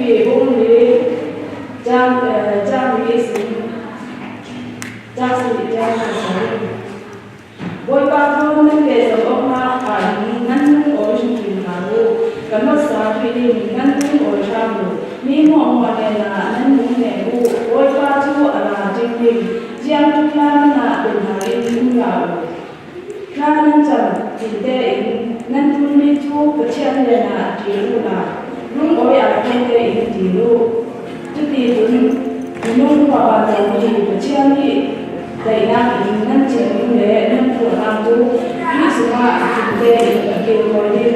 vì bông lý trang lý sinh trang sự trang là sống bôi ba thôn nên để sống ông ma cả ngăn ôi chung kim hà lô cảm ơn sa phi đi ngăn ôi sa lô mi mong mà này là ngăn muốn nè u bôi ba chú à là trên đi giang tu la na bên hà đi cũng giàu na nên chẳng chỉ để ngăn tu mi chú cái chân này là chỉ là lúc ôi à bên đây chỉ lu chút đi đúng qua bà thầy thì cái chân đi đây là ngăn chỉnh để ngăn của làm tu khi sự mà chỉ để kêu gọi đi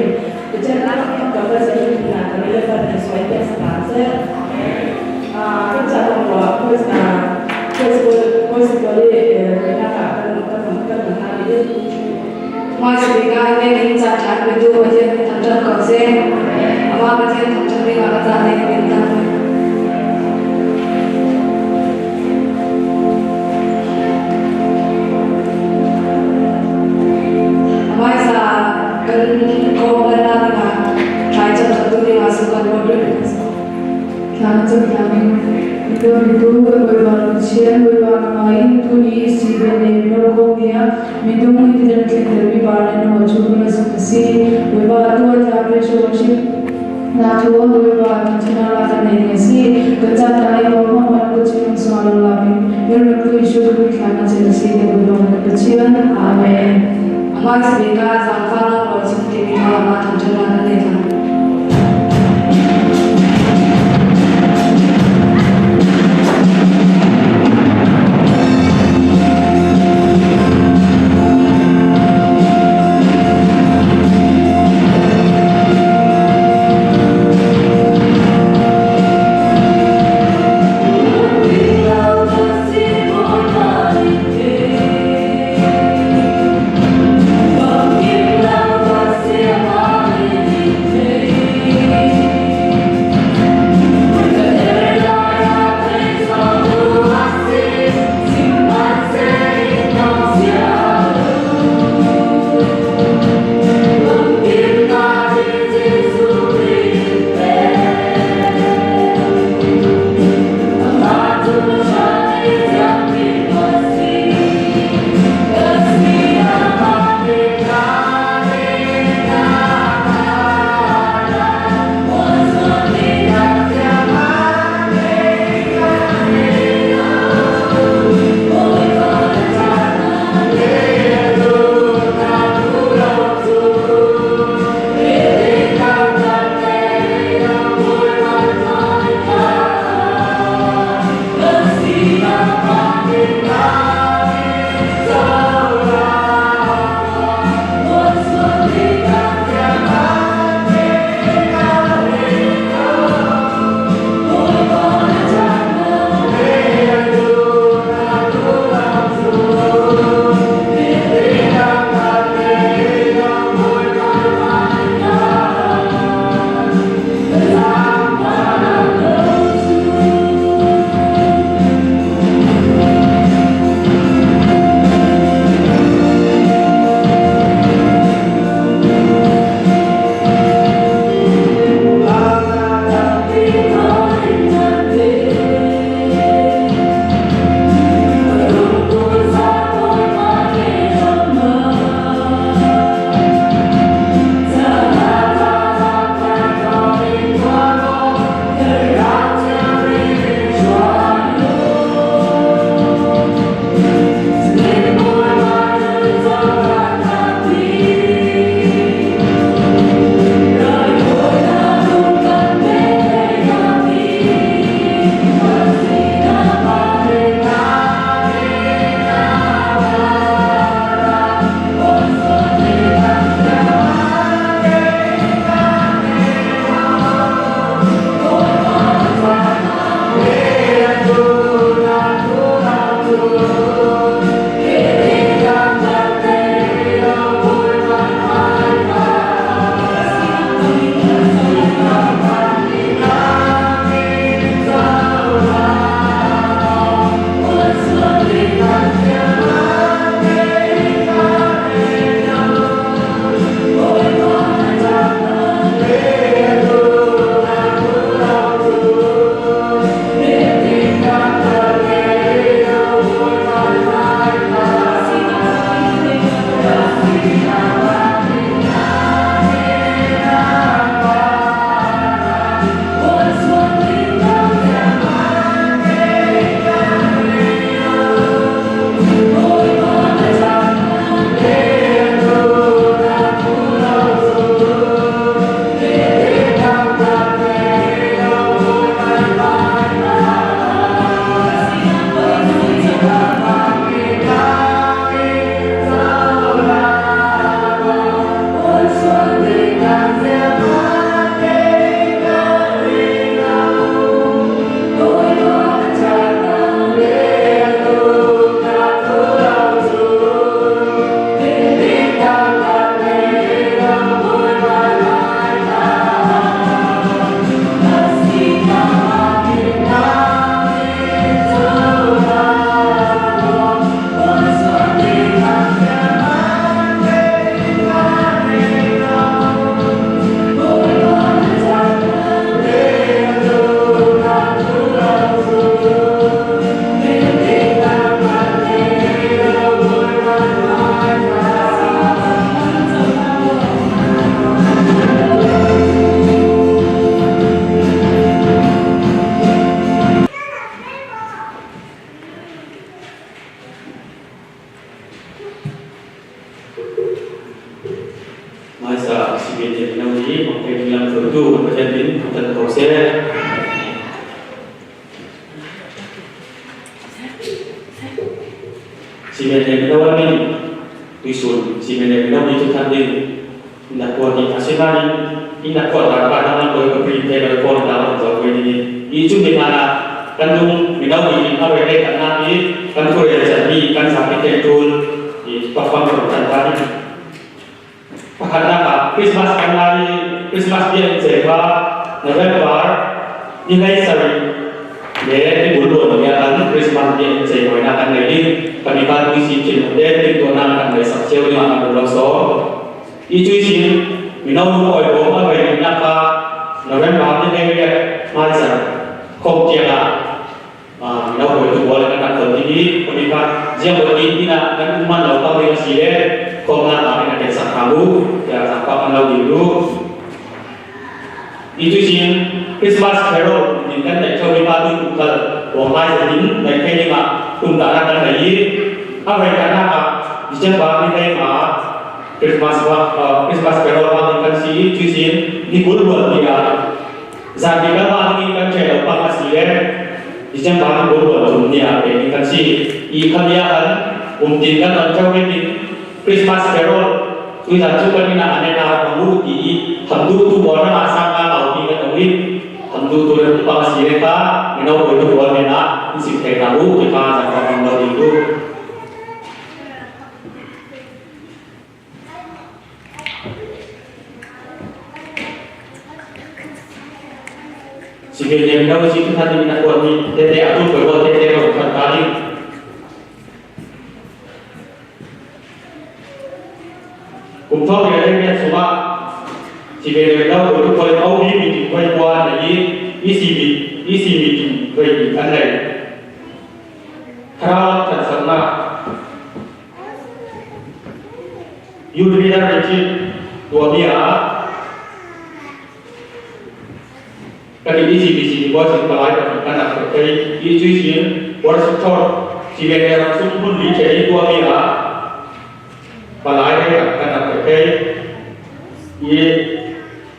cái chân đó các bạn sẽ là cái level này xoay cái sản sẽ cái chân của tôi là tôi sẽ có đi cái nào cả các bạn đi ngoài sự cái này mình sẽ trả về tu ở trên thằng chân còn xem mà ở trên thằng chân đi vào cái gia đình mình ta ngoài ra cần có lần nào mà try cho thật tôi đi vào sự cần một đôi Kaya sa kami ito iba siya iba mai tu ni si bene no ko dia mi tu mo iti dan ke bi ba no chu na sa si iba tu ja pre so shi na tu iba china la ta ne si ka cha ta ai ko ma ma ko chi so la la mi yo ko isu ko kya na se si de ko no ko chi amen amai se ka za fa na ko chi ti ni ma ma tham chan na ne ka Give masa sebagai nabi mungkin dalam tentu berjadi dan proses sebagai nabi disun sebagai nabi itu tadi nak buat di asyikani nak buat apa dalam berperintah berkorban dalam jauh ini itu di mana kandung nabi apa yang kan nabi kan kuliah jadi kan sampai tentu di performa tadi karena Christmas kembali Christmas dia Jawa November nilai seri dia di bulan ya Christmas dia Jawa nak kan ini kami kan isi film dia di tuan kan dia sahaja lima bulan so itu sih minum oil bom apa yang apa November dia dia macam kau tiada minum oil itu boleh kan terjadi kami kan jam begini nak kan mana tahu yang sih kau nak apa yang ada kamu ya sampai malau dulu itu sih Christmas Carol ini kan dari Jawa Barat bukan wahai jadi dari kini mah kuntara dan dari apa yang karena di Jawa ini mah Christmas Carol mah kan sih itu sih di bulan dia jadi kan ini kan Carol apa sih di Jawa bulan dunia ini kan sih ikan dia kan kan Jawa ini Christmas Carol kita juga ni nak ada kamu di handu tu orang asal kalau di kan ini handu tu yang pas mereka minum itu buat mereka isi kamu kita jangan mengambil itu sebenarnya kita mesti kita ni nak buat ni tete aku berbuat tete bukan kali Untuk yang semua sebenarnya untuk kalau kau ini boleh buat lagi isi bagi anda. Kalau terserah, yudhira recit dua dia, kalau isi buat sekolah dan anak terkait isi buat sektor sebenarnya langsung pun dicari dua dia. Palai kan terkait ini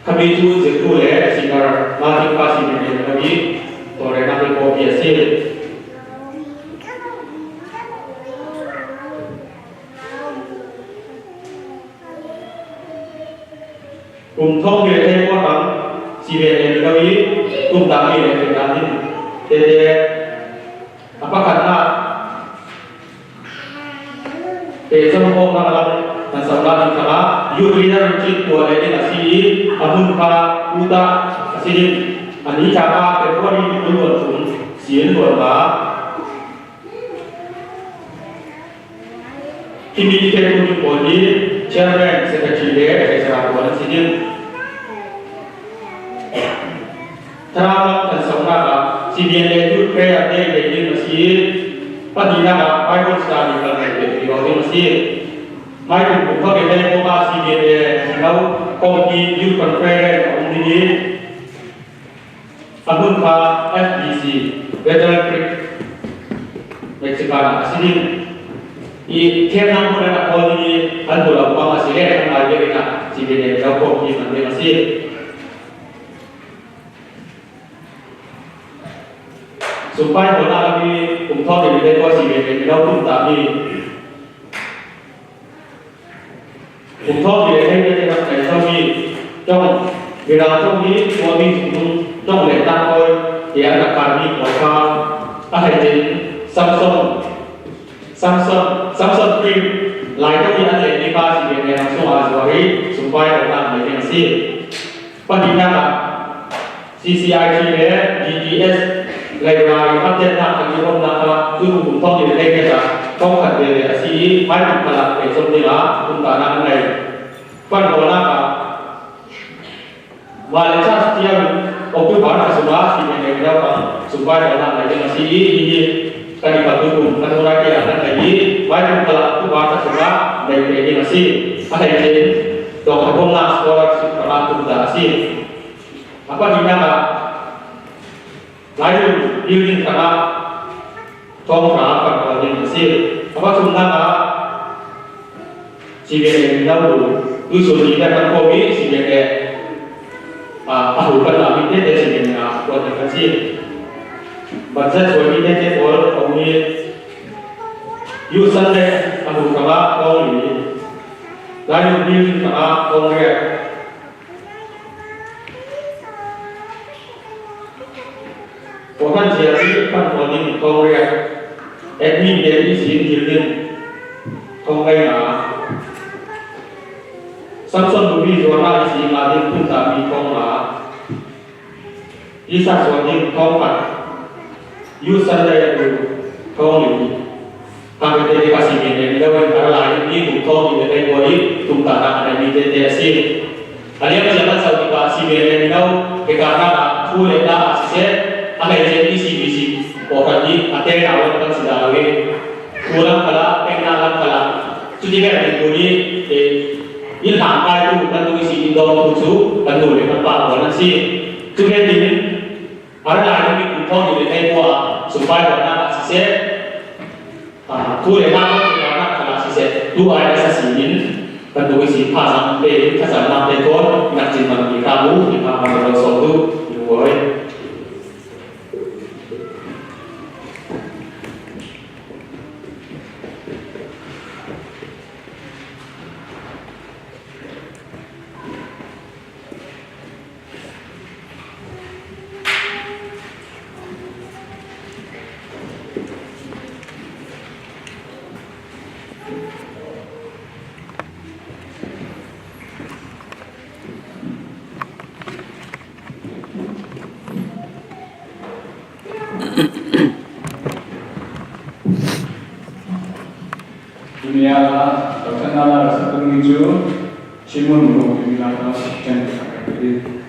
kami tu jetu le sehingga mati pasti menjadi kami orang nak berkopi hasil thong dia hay qua bằng si về kami tami le kami jadi apa karena Esok orang dalam nasabat kita, yudhira recit boleh dinasi, amun ka uta sini, ani cakap Februari bulan pun, sian bulan kini kita tunjuk bodi, chairman sekretari secara bulan sini, terang dan saudara, si dia itu kaya dia dinasi. Padina Bible study kan di bawah masjid. Mai pun kau kita mau bahas dia, kalau kopi youth conference ini, abun ka FBC, Federal Creek, Mexican sini. I kena pun ada kau ini, anu lah apa masih ada kan ada kita, si dia kau kopi nanti masih. Supaya orang lagi untuk dilihat kuasi bagi kita pun tapi untuk dilihat kita nak cari kami trong bila kami kami trong letak kau dia nak kami mereka akhirnya Samsung Print lain tu dia ada di pas dia langsung azwari supaya orang boleh nasi pandina CCIT le GDS Library update nak kami orang nak tu untuk dilihat kita kau kan dia si mai kalau besok dia untuk anak lain pan orang Malaysia setiap waktu pada semua si mereka supaya orang lain masih ini kan dibantu kan orang dia akan lagi banyak kalau pada semua dari masih akhirnya dokter pomnas sekolah sekolah fundasi apa dinamakan lain building karena tong kerap kalau masih apa sebenarnya CBN đâu tu sửa đi ra con covid CBN ahul kan lagi dia CBN buat kasih baca suami dia for kami user dia ahul kaba kau ni lalu dia kaba kau dia orang jadi kan kau ni kau dia admin dia ni sini kau kaya Samson bumi zona isi ngadin pun kami kong isa suami kong user daya tu kong ini kami tadi kasih benda lawan cara lain ini kong ini dari body tumtana ada di TTC ada yang jalan saudi kasih benda lau karena full eta aset ada jadi CBC orang ini ada kawan kan sudah lagi kurang kalah pengenalan kalah sudah ada di body ini hampai itu kan tuh isi Indo tujuh kan tuh dengan Pak Wan sih juga ini ada lagi di kumpul di daerah gua supaya warna sisa tuh lemak kalau sisa tuh ada sasiin kan tuh isi pasang pasang mata tekor ngajin bagi kamu di pasang rosodu di gua dunia terkenal satu minggu simun mau dibilang sekian jadi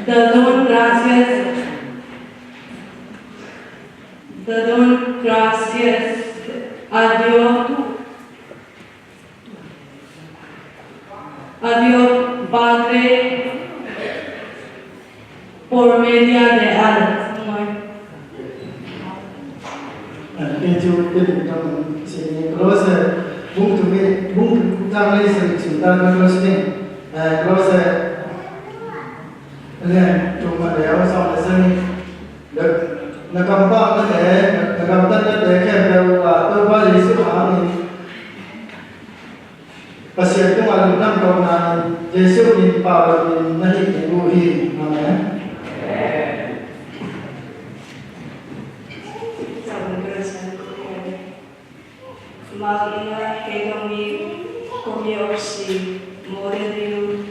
The don gracias a Dios Padre por medio de Él. Itu trong sini close bung tu me bung ta mai se chúng ta close ni close này chúng mà đéo xong là sân được là cầm bao nó để là cầm tất nó để kèm theo và tôi qua gì sức áo này và sẽ cũng là năm đầu là Giêsu nhìn vào là nhìn nó hiện cái vui hi amen. Maria Hedomi Komiosi Moreliu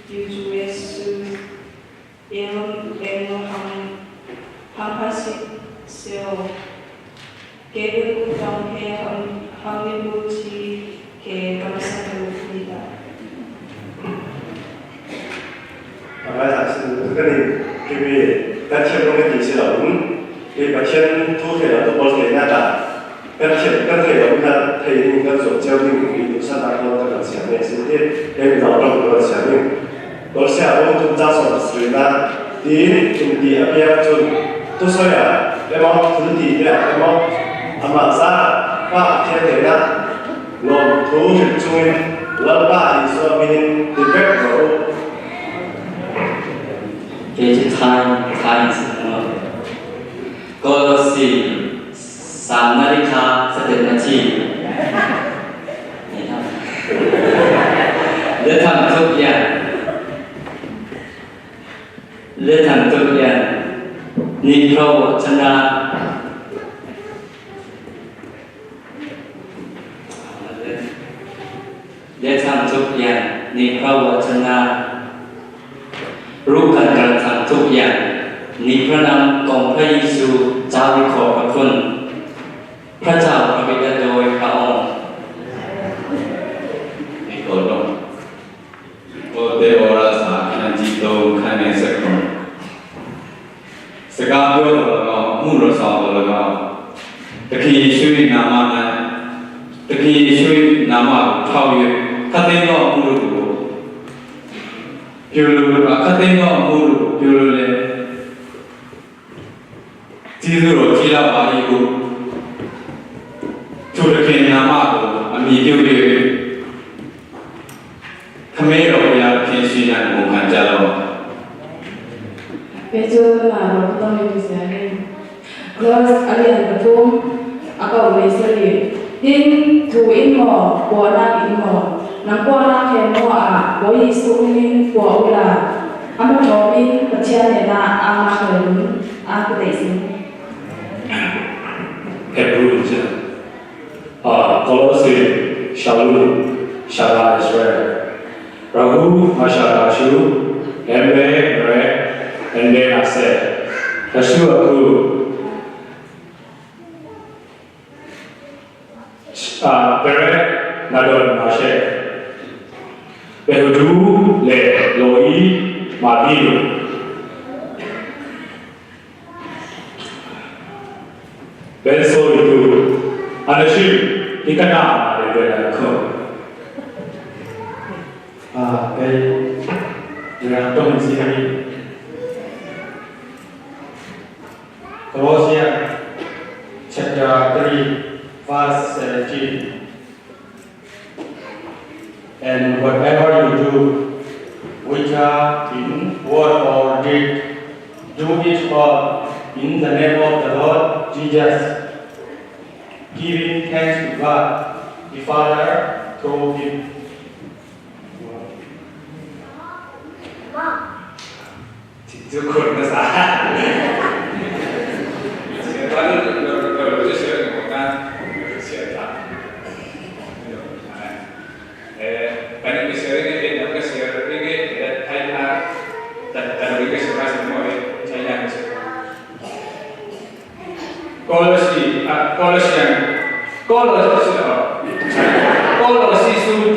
Yuju Yesu Eno Hampasi Seo Kevin Utang He Hamibuti Ke Kamsaru Nida. Nói rằng cái này cái về các chân trong cái thị trường là đúng cái các chân thu thể là tôi có thể nhắc lại các thể là các thầy những các tổ chức những cái tổ chức đại hội các sản phẩm sinh thiết để mình tạo ra một cái sản phẩm đó sẽ là một chúng ta sản xuất ra thì chúng đi ở phía trên tôi nói là cái món thứ gì đấy cái món mà ra và thiên thể đó lòng thú thực chung lần ba thì so với những cái bếp của cái time Colossi 3 นาฬิกา7 นาทีนี่ครับและทำทุกอย่างนี่เพราะวจนะและทำทุกอย่างนี่เพราะวจนะรู้การกระทำทุกอย่างนี่พระนามของพระเยซูเจ้าที่ขอบพระคุณพระเจ้าพระบิดาโดยพระองค์นี่ก็ต้องโอเดโอราสาคันจิโตคันเนสกุลสกาโยโลก็มูรสาวโลก็ตะกี้ช่วยนามานะตะกี้ช่วยนามาเข้าอยู่คันเตโนมูรุกุพิวลูคันเตโนมูรุพิวลูเลจีซูโรจิลาบาฮิกุทุรกินนามาโกอมีเดียวเดียวขมิ้นเราอยากกินสิ่งนั้นมุขกันจ้าเรา Betul lah, waktu kami bisa ni. Kelas alian betul, aku meseli. Din tu inmo, buana inmo. Nang buana kemo boi sumin buaula. Amo nomin percaya na ama kelun, aku desi. Hebrews Colossi Shalom Shalom Israel Rahu Masharashu Emre Re Ende Ase Kashu Aku Pere Nadon Mashe Behudu Le Loi Mabilu Benso itu anashim ikana ada benda ko. Cái yang trong sini kami Colossians chapter 3 verse 17. And whatever you do, which are in word or deed, do it all in the name of the Lord Jesus, giving thanks to God, the Father, through Him. Chưa khuất nó xa. Sẽ có được cái sự của ta, sẽ ra. Bạn cái sự cái nó cái sự cái thay ta đặt cái sự ra sự mọi thay ra cái sự. Colossi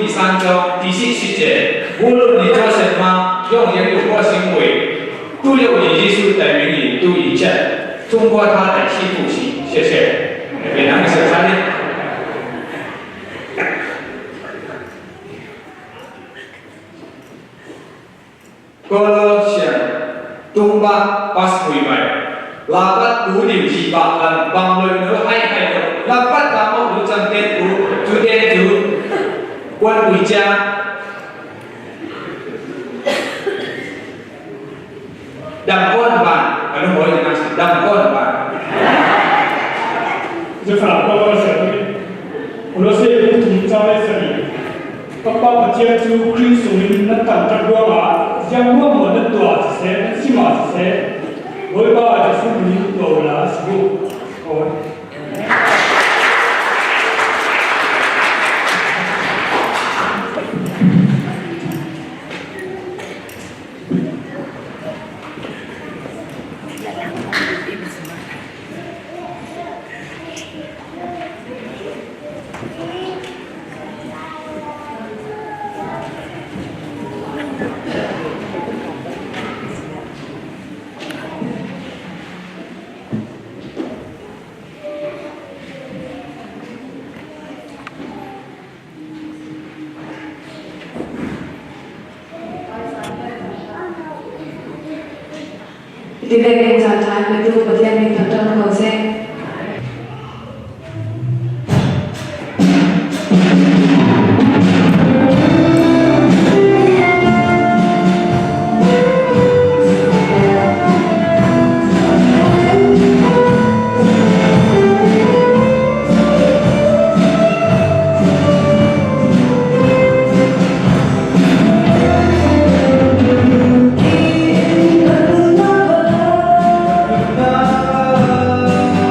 第3章第17节，无论你做什么，用言语或行为，都都有你耶稣的名义都一切，通过他的祈福行，谢谢。给两个手擦的。Colossians tung ba pas hui mai lapat tu dim ji ba an bang loi no hai hai no lapat ba mo du chang te tu te tu quan hui cha đam con bạn anh nói gì nào đam con bạnจะฝากพ่อเสด็จเราเสียผู้ถูกเจ้าได้สนิทก็ป้าประเทศจูคริสต์วินนักการจักรวาลยังว่าหมดนักตัวจะเสียสิมาจะเสียโดยบ้าจะสู้มีตัวละสิบโอ้ย Đi về cái trạng thái với tu và thiên mình thật trong hồ sen. Hãy subscribe cho kênh Ghiền Mì Gõ để không bỏ lỡ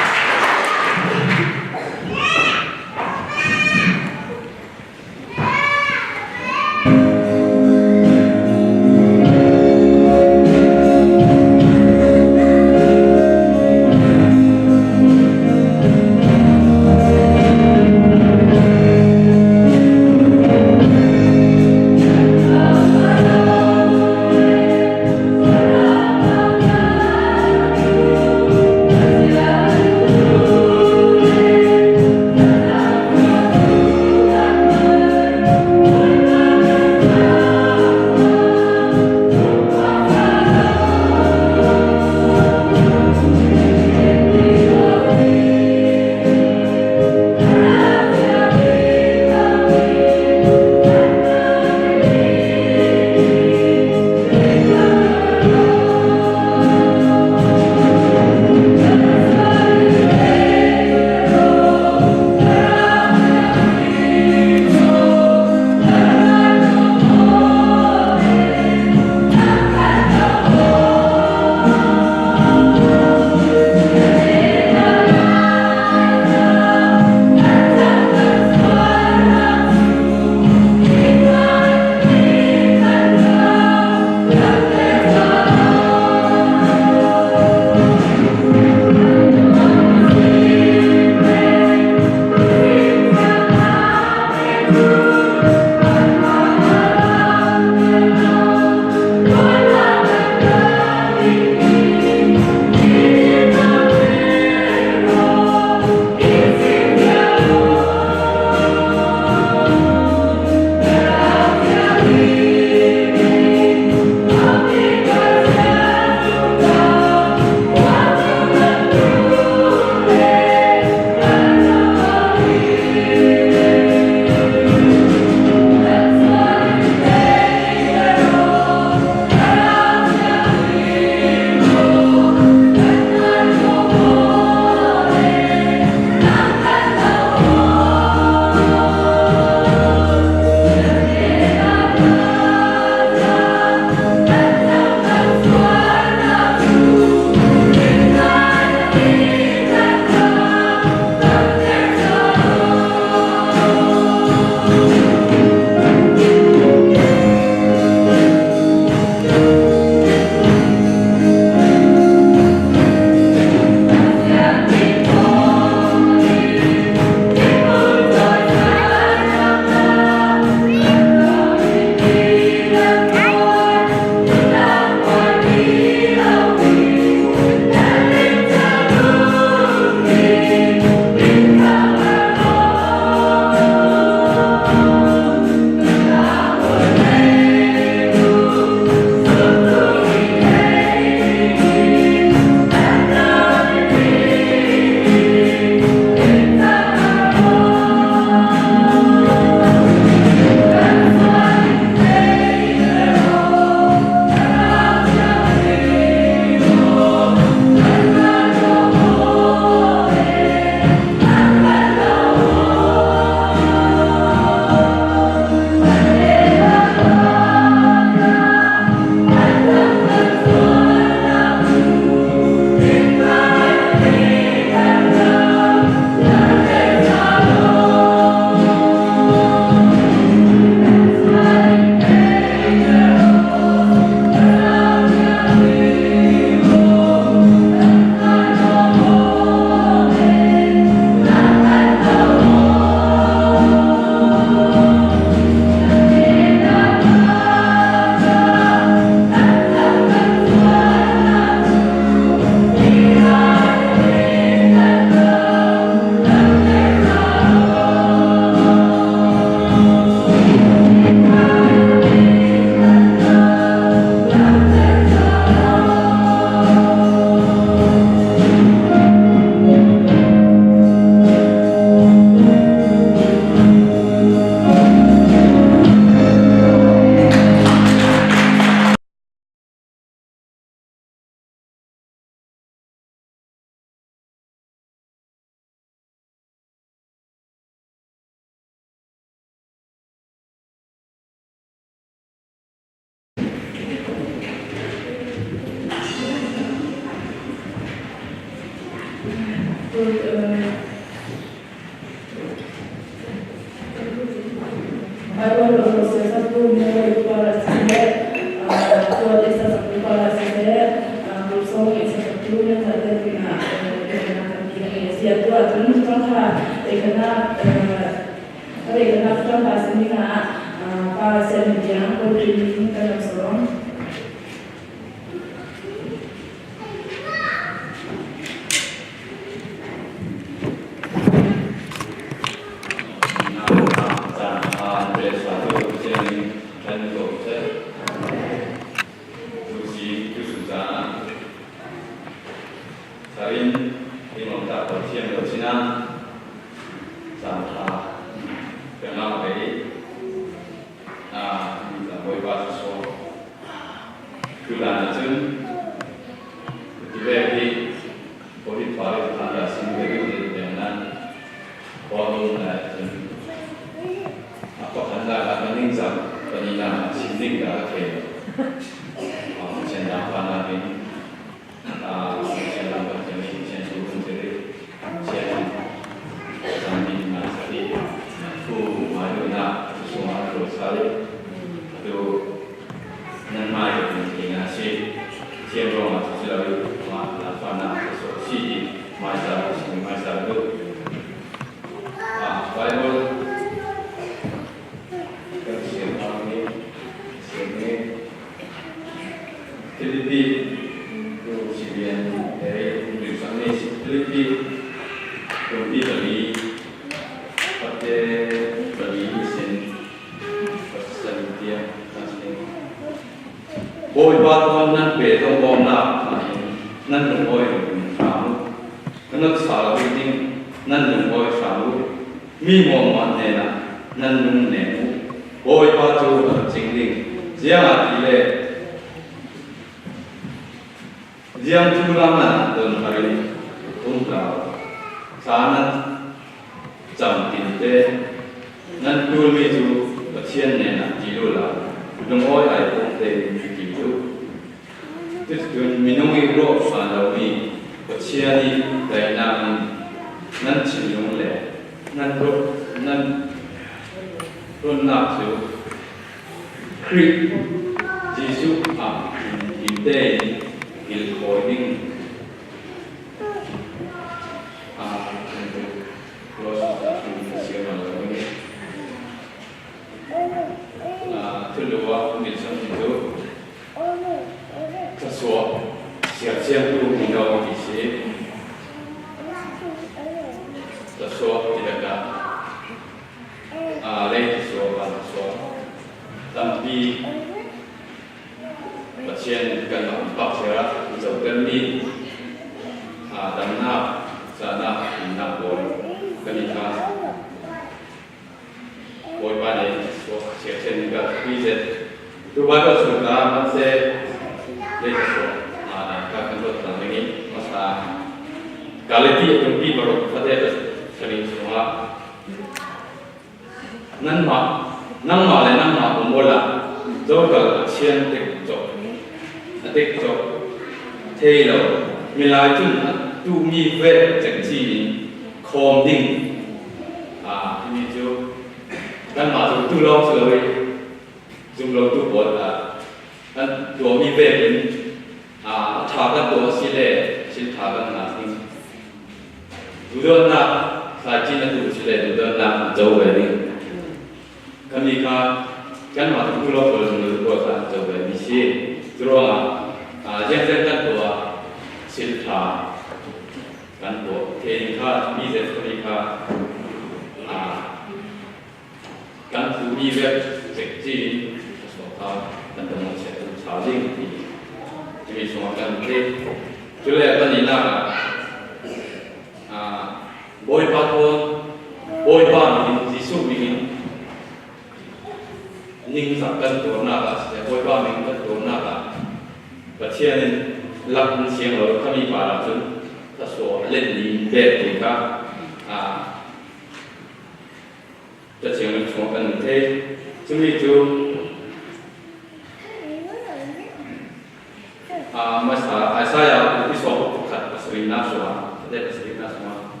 Mas saya itu suatu kat asli naswa, ada asli naswa.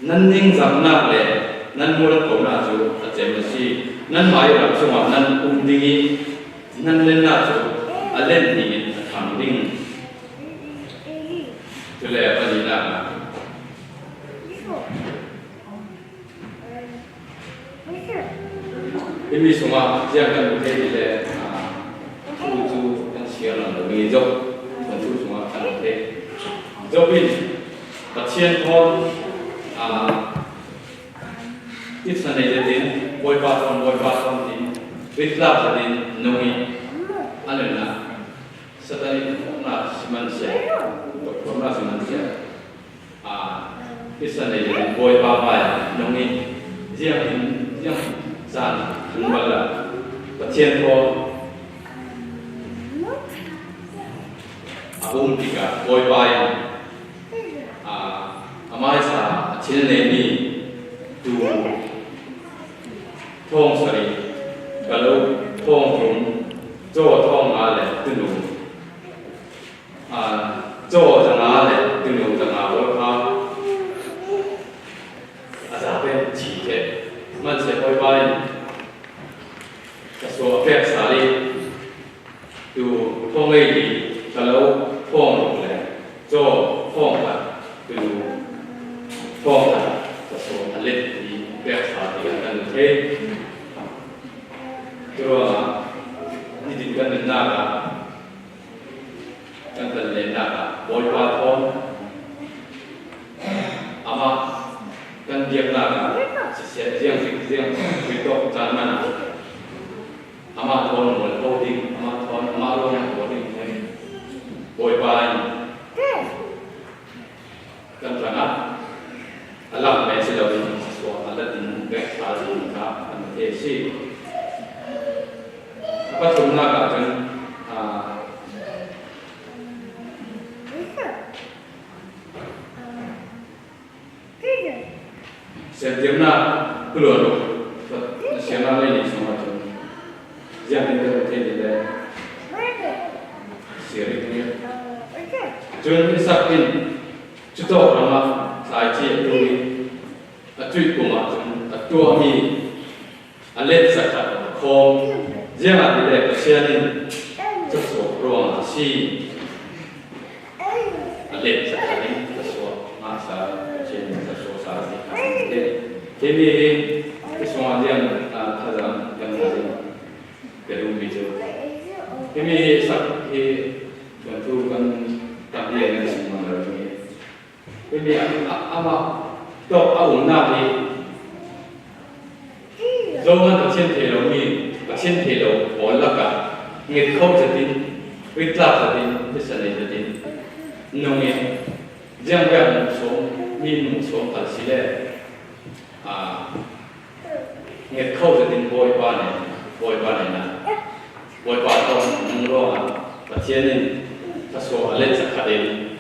nan ning zam na le nan murat ko na chu a chem si nan mai ram chunga nan dingi nan len na chu a len ni thang ding chu le pani na Ini semua jangan berhenti le, tu kan siapa nak bagi job, tentu semua kan berhenti. Job ini, pasien pun, itu sana jadi, boy pasang ni, betlap jadi nungi, anu na, setelah na manusia, korban manusia, itu sana jadi boy papa nungi, yang san bala pasien ko tika boy bai amai sa chilne ni tu thong sari kalau thong rum jo thong ale tu nu jo jang ale tu nu jang wo kha asa pe chi ke man se boy bai so phép xả đi từ phong ấy thì kalau phong là cho phong là từ phong là so lên thì phép xả thì cần thế rồi đi tìm cần na là cần lên na là bồi qua phong ama cần việc là sẽ riêng việc tốt cho mình ama thon một holding ama thon ama lo yang holding này boy bai kan sangat alam mai se lo ni so ala tin ke sa ji ka an te si apa thumna ka chen se tiamna kulo lo se na le ni so ma yang kita terjadi dalam seri ini, jangan disapin, contoh ramah saya cik tu ni, tujuh koma, tujuh mi, alet sahaja, kom, jangan tidak kesianin, sesuatu ruang si, alet sahaja ni, sesuatu masa, sesuatu sahaja ini semua yang terjadi yang ada. Belum bicara. Ini sak tentu kan tak dia yang semua lagi. Ini apa? Tok awam nabi. Zaman pasien telo ni, pasien telo bolak ka. Ngit kau jadi, witlap jadi, misalnya jadi. Nungin, jangan so, minum so kalsile. Ngit kau jadi boy pane. Boy pai na, boy pai tong nungro pasien ni, taso alet sakadin,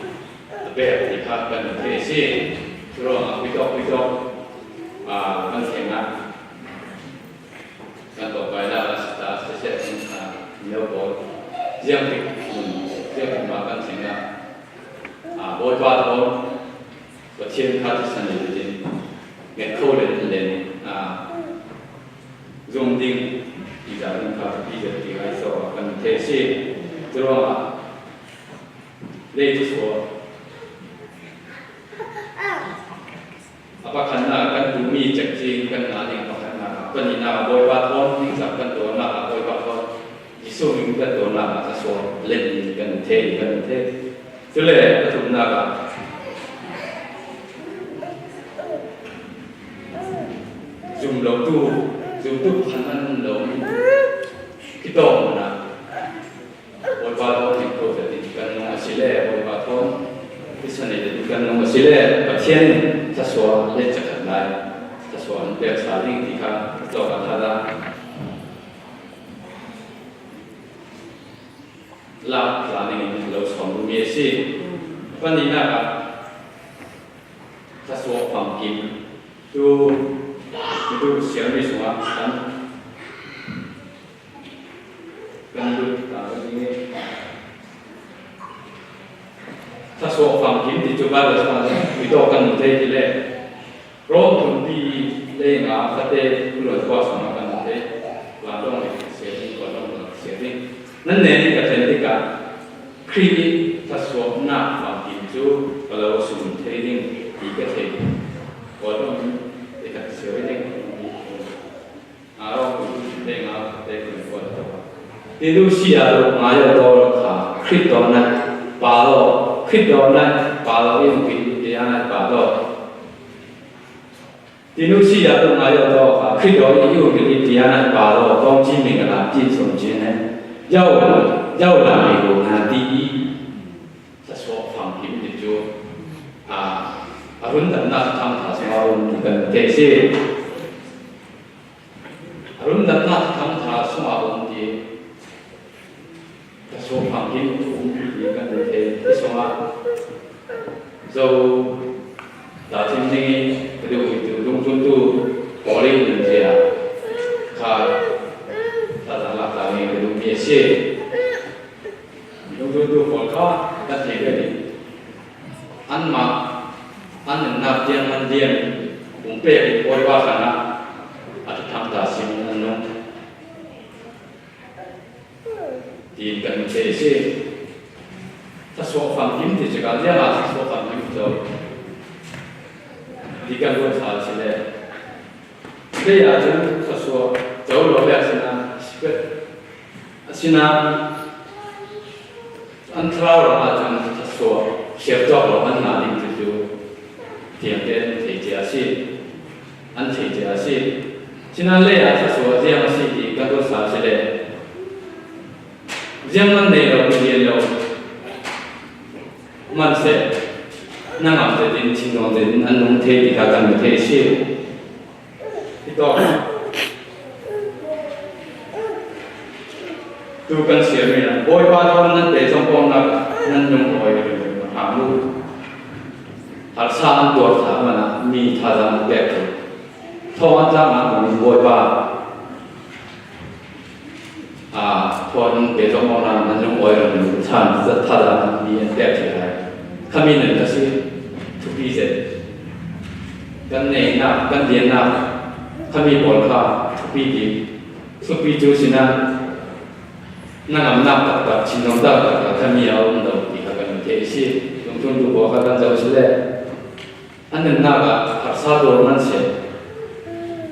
tapi di kan kesi, terus pitok, kan sengat, kan tu pai dah start set new boy, yang makan sengat, boy pai tong, pasien kat sana jadi, get kau len, zoom ding. Jangan kau tidak so akan tersi terus lepas so apa karena kan bumi cekci kan ada apa karena penina boy baton ni sabkan tu nak boy baton isu ni kan tu nak so len kan te tu le tu nak zoom lo tu kanan lo kita mana boy baton itu jadi kan masile boy baton bisa ni jadi kan masile pasien sesuatu lecak lain sesuatu biar saling jika kita ada lap lain lo sombong biasa pandina kan sesuatu pangkim itu siapa semua kan ini sesuatu pangkim dicoba bersama itu akan menjadi Rom Tumpi Lenga Fate Kulwa Sama Kanate Ladong Seri Ladong Seri Nane Katentika Krimi Taswa Na Fakinju Kalau Sum Trading Ikate Ladong Ikat Seri Arok Lenga Fate Kulwa Tidu Sia Maya Doroka Kritona Palo Kritona Palo Impi Diana Palo Tinu siya tu ngayo to ka khito yu ki tiana pa lo tong chi ming la pi song chin ne yao la mi ko na ti sa so phang kim ti ju arun dan na tham tha sa ron ti kan te se arun dan na tham tha sa ron ti sa so phang kim tu ti kan te ti so ma so da tin ni kedua itu contoh boleh menjadi katakanlah kami kedua biasa contoh mereka dan jadi anmak nak yang mendiam umpe boleh bahana atau tanda sim anu di kan biasa sesuatu yang tidak dia lah sesuatu yang itu Jika dua saat sila, dia ajar sesuatu jauh lebih sina antara orang ajar sesuatu siapa orang nanti itu tiada terjadi, terjadi. Sina leh sesuatu yang masih jika dua saat sila, jangan nero dia lo masih. Nangam jadi cingong jadi anung teh dikatakan teh sih itu tu kan siapa boy pada nanti sompong nak nanyung boy kamu harusnya dua sama mi thazan betul thon jangan mi boy pada thon besok mau nanyung boy chan thazan mi betul kami nanti sih tupi je, kan nenak, kan dia nak, kami boleh tupi jual nak tak cintong tak kami awam dah dikatakan kesi, untuk buat kata jauh sudah, anda nak harsa dua manusia,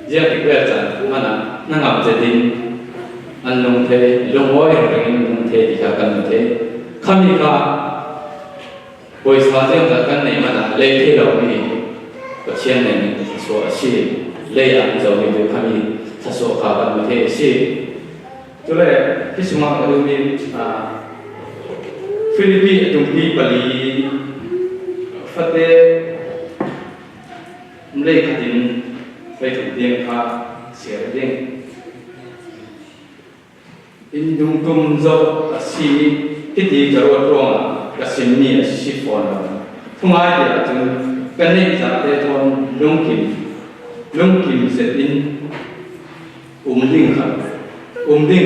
dia dikerjakan mana nak jadi, anda teh lomboy orang teh dikatakan kami Boy sahaja takkan ni mana lelaki lagi, kecian ni sesuatu si leyan jauh itu kami sesuatu kawan macam si, tu le semua kalau ni Filipina tumpi Bali, Fateh, mereka din, mereka dia share ding, indung jauh si itu jauh terang. Kasim ni sifon, fungai dia tu kene jadi tuan lungkim sedin umding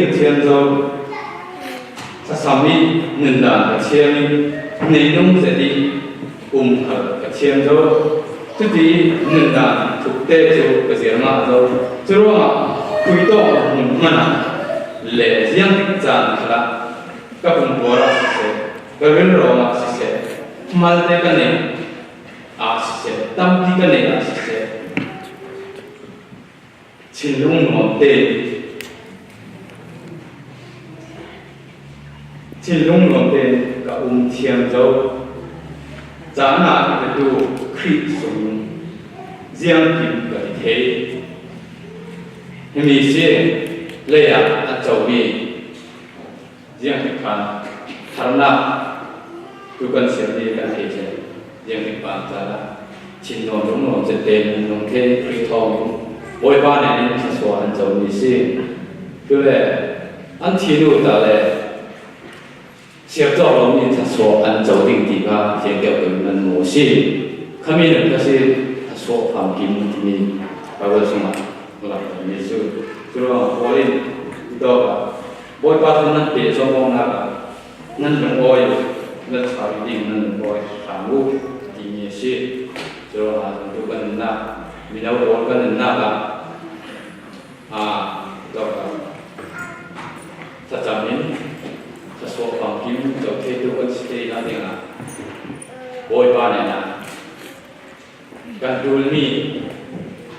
kecian jauh sesami nenda kecian nenung sedin kecian jauh jadi nenda tukte jauh kecian jauh terus kuito mana le yang dijan kala kapun boras Kalian orang asisten, malte kene asisten, tampi kene asisten, cilung monte ka tiang jauh, jangan itu krit sung, jiang kim kali ini sih leyak atau jiang kan karena bukan sendiri kan saja yang dipancar cinta dong jadi dong ke kritong boy bane ini sesuatu jauh ni sih tu le antinu dah le siap jauh ni sesuatu jauh tinggi kan yang dia dengan musik kami ni kasih sesuatu pangkim ini bagus semua lah ni tu kalau boleh itu boy bane nanti semua nak nanti boy那草地那boy 产物里面是，就啊，就跟那มีเราโอนกันหนึ่งหน้าละเราจะจำนี้จะสวมฟังพิมพ์จะเทดูกันสิได้นั่นเองนะโวยบ้านเนี่ยนะกันดูมี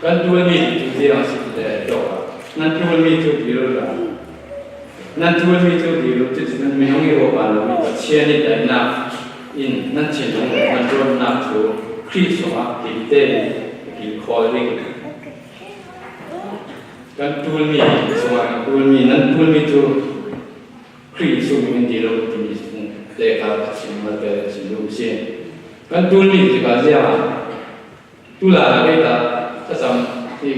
จุดเดียวสิเดียวนั่นดูมีจุดเดียวละนั่นดูมีจุดเดียวจุดนั้นมีน้องยี่ห้อบ้านเรามีเชียร์นี่แต่นับอินนั่นเชียร์น้องมันรวมนับถูกคริสต์มาสกินเต้กินคอลลิ่งกันดูมีสมัยกันดูมีนั่นดูมีจุดคริสต์มีมันดีเราที่มีเด็กเขาสิ่งมันเป็นสิ่งรูปเสียกันดูมีที่เขาเรียกตุลาเวลาถ้าจำที่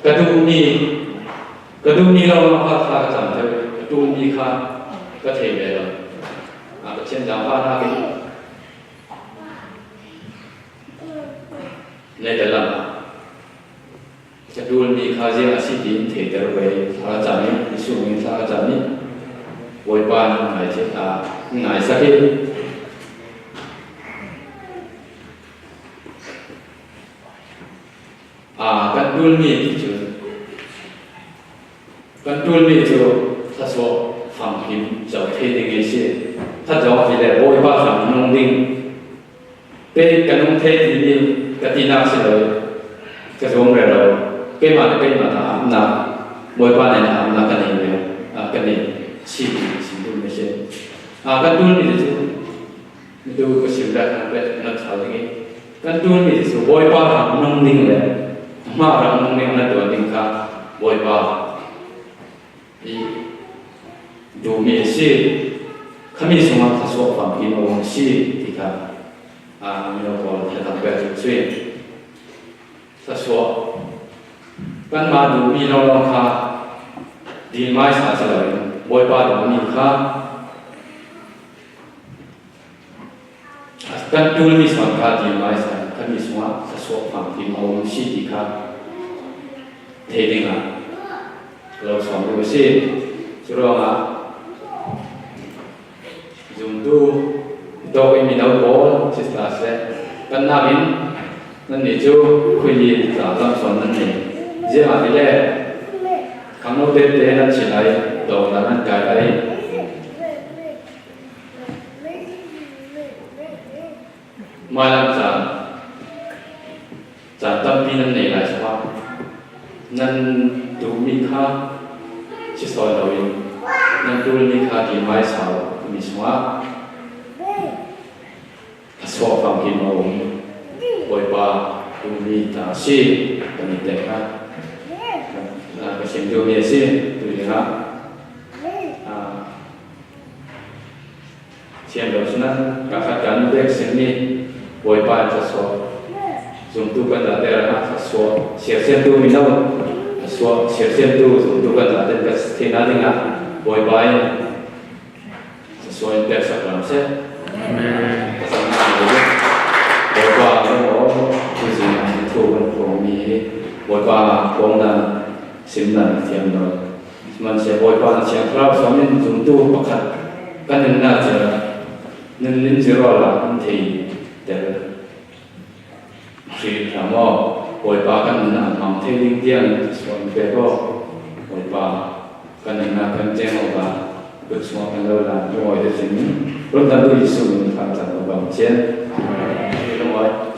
กระดูมีเราพัฒนาจำเถอะกระดูมีค่าก็เทียบเลยเช่นจำว่าหน้าเป็นในแต่ละกระดูมีค่าเรียกอาชีพดินเทียบแต่ละเวลาจำนี้สูงยิ่งถ้าจำนี้วันบ้านไหนเช่นไหนสักทีกันดูมีจุดกันดูมีจุดถ้าสวฟังพิมจะเทดิ้งเสียถ้าจะว่าที่ไหนโวยบ้าฟังน้องดิ้งเป็นกันน้องเทดิ้งกันที่น่าเสียเลยก็จะว่าเรื่องเกี่ยมาถามนะโวยบ้าในถามนะกันเองเลยกันเองสิ่งดูไม่ใช่กันดูมีจุดดูก็สิ่งแรกนั่นเป็นนักข่าวอย่างนี้กันดูมีจุดโวยบ้าฟังน้องดิ้งเลยมาเราน้องดิ้งนั่นตัวดิ้งค่ะโวยบ้าดูมีสิขมิ้นสมัครทศวรรษฝั่งพิมพ์วงศิที่ค่ะมีเราบอกจะทำแบบช่วยทศวรรษกันมาดูมีเราลองค่ะดีไม้สาสเลยบอยป้าดูมีค่ะกันดูมีสมัครค่ะดีไม้สาขมิ้นสมัครทศวรรษฝั่งพิมพ์วงศิที่ค่ะเทดิ้งเราสอนดูสิสุดยอดjunto itu kami tahu bahwa sesuatu kan namin nanti tu kuih dalam soalan ni jika ada kamu berdeh dan cilai dalam kaitan malam jam pinan ni lah sebab nan tu mikha sesuatu lain nan tu mikha di mai sahauมีสมาสอบฟังกินมาองบอยปาดูมีตาซีกันนี่เด็กนะก็เสียงดูมีซีดูดีนะเสียงแบบนั้นการขัดกันเด็กเสียงนี้บอยปาจะสอบส่งตัวกันแต่ละนะสอบเสียเสียงดูมีน้ำสอบเสียเสียงดูส่งตัวกันแต่ละที่นั่นเองบอยปาsesuai teks agama pasangan itu bahwa orang khususnya itu kami bahwa orang simpan tiang dor, semuanya bahwa siang terap suami untuk pakat kan nengar je, nenin jeroh lah nanti der, si kamu bahwa kan nengar mampu tiang suami beko bahwa kan nengar kenceng apa bersama dengan orang tua di sini, belum tentu isu tentang bangsa. Terima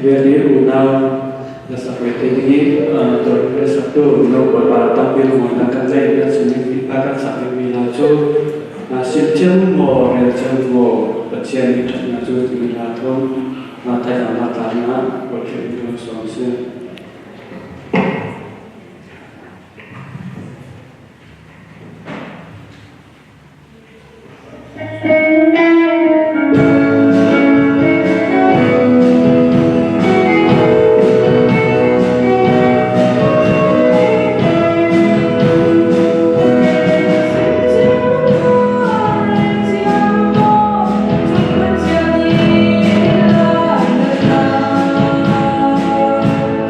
Jadi undang dasar ini terus satu untuk beberapa tampil menggunakan saya dan sendiri akan sampai minat xin chân mồ để chân mồ bật chen đi trận là chú thì là thôn mà thay đổi mặt là nó bật chuyện đi xuống xưa. Hãy subscribe cho kênh Ghiền Mì Gõ để không bỏ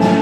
lỡ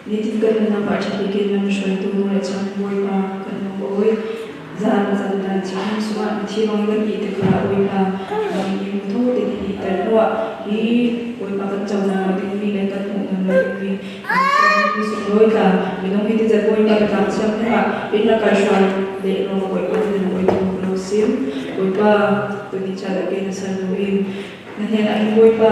nitin kan na ba cha ke nam shoi tu no le cham boy pa kan no boy zan dan cham suwa thi bang gan i te ka boy pa bang i mu tho te ni ta ro hi boy pa kan cham na te mi le kan mu na mi mi su boy ka mi no hi te za boy pa ka cham na in na ka shwa le no boy pa te no boy tu no sim boy pa tu ni cha da ke na sa no in na he na boy pa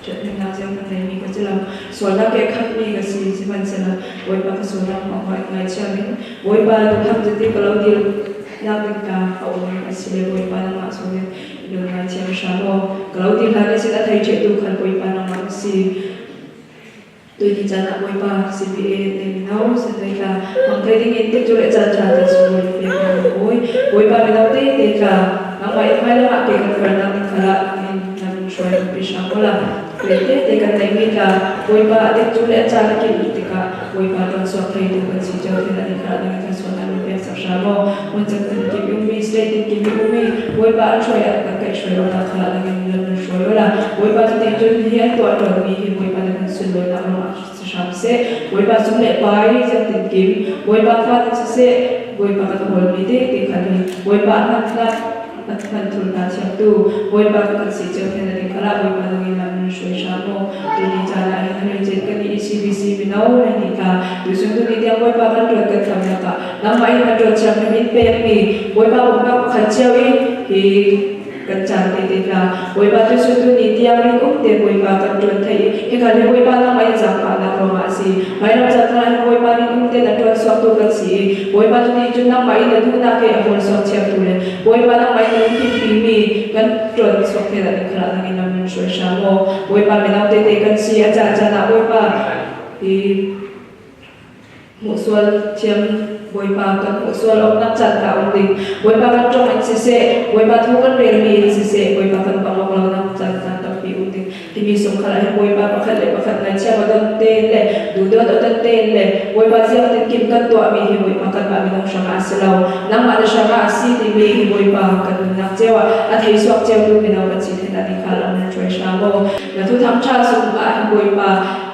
chuyện mình làm gieo này mình có chỉ là số là cái khác mình cái gì chỉ mình sẽ là với ba cái số là mà mọi người chơi mình với ba lúc tham dự thì kalau dia làm được cả ở mình sẽ với ba là mà số này điều này chơi sao đó kalau dia là sẽ đã thấy chuyện tu khăn với ba là mà sẽ tôi đi chơi với ba CPA này mình nói sẽ thấy là bằng cái tiếng Anh cho lại chơi chơi từ số với ba mình nói thì cả nó phải là cái phần nào mình phải là Shoi pisang bola, kerja tekan lagi ka, boy pa adik jual acara kita tika, boy pa tuan suami itu kan si jauh tidak dikerana dengan kasuan anu biasa sama, macam tinggi umi, state tinggi umi, boy pa shoi akan kai shoi orang kalah dengan milan shoi orang, boy pa tu tinggi dia tuan tuan ni, boy pa dengan sulur nak orang samse, boy pa sumber bayi yang tinggi, boy pa faham sese, boy pa kata bola mide tikali, boy pa anak Atkan tulna siatu, boy ba kan si jauh yang dari kala boy ba dengan lamun shoi shamo, ini cara yang hari kan di CBC binau ini ka, dusun tu ni dia boy ba kan tuan kan kami ka, nama ini kan tuan siapa ni pemi, boy ba bukan kacau ini, kencan titiklah, boy ba dusun tu ni dia ni dia boy ba kan tuan thai, kalau boy ba nama ini jangka nak romasi, macam jangka boy ba ni dia tuan suatu kan si, boy ba tu ni jun nama ini tu nak ke abon suatu siapa tu le, boy ba nama ini pimi kan tuan suatu dari kerana ini namun shoi shamo, boy ba menau tete kan si aja nak boy ba di musual ciam boy pa kan musual orang cat tak undi, boy pa kan cuma sise, boy pa tu kan remi sise, boy pa kan panggil orang cat tapi undi, di misum kalau boy pa pakai ngai ciam ada tele, duduk ada tele, boy pa siapa tingkim kan tua mihi boy pa kan kami nak syama aselau, nama ada syama asi di mihi boy pa kan nak cewa, ada isuak cewa tu minau kan si tidak dikalam nak cuy syamo, tu tham cha sumba boy pa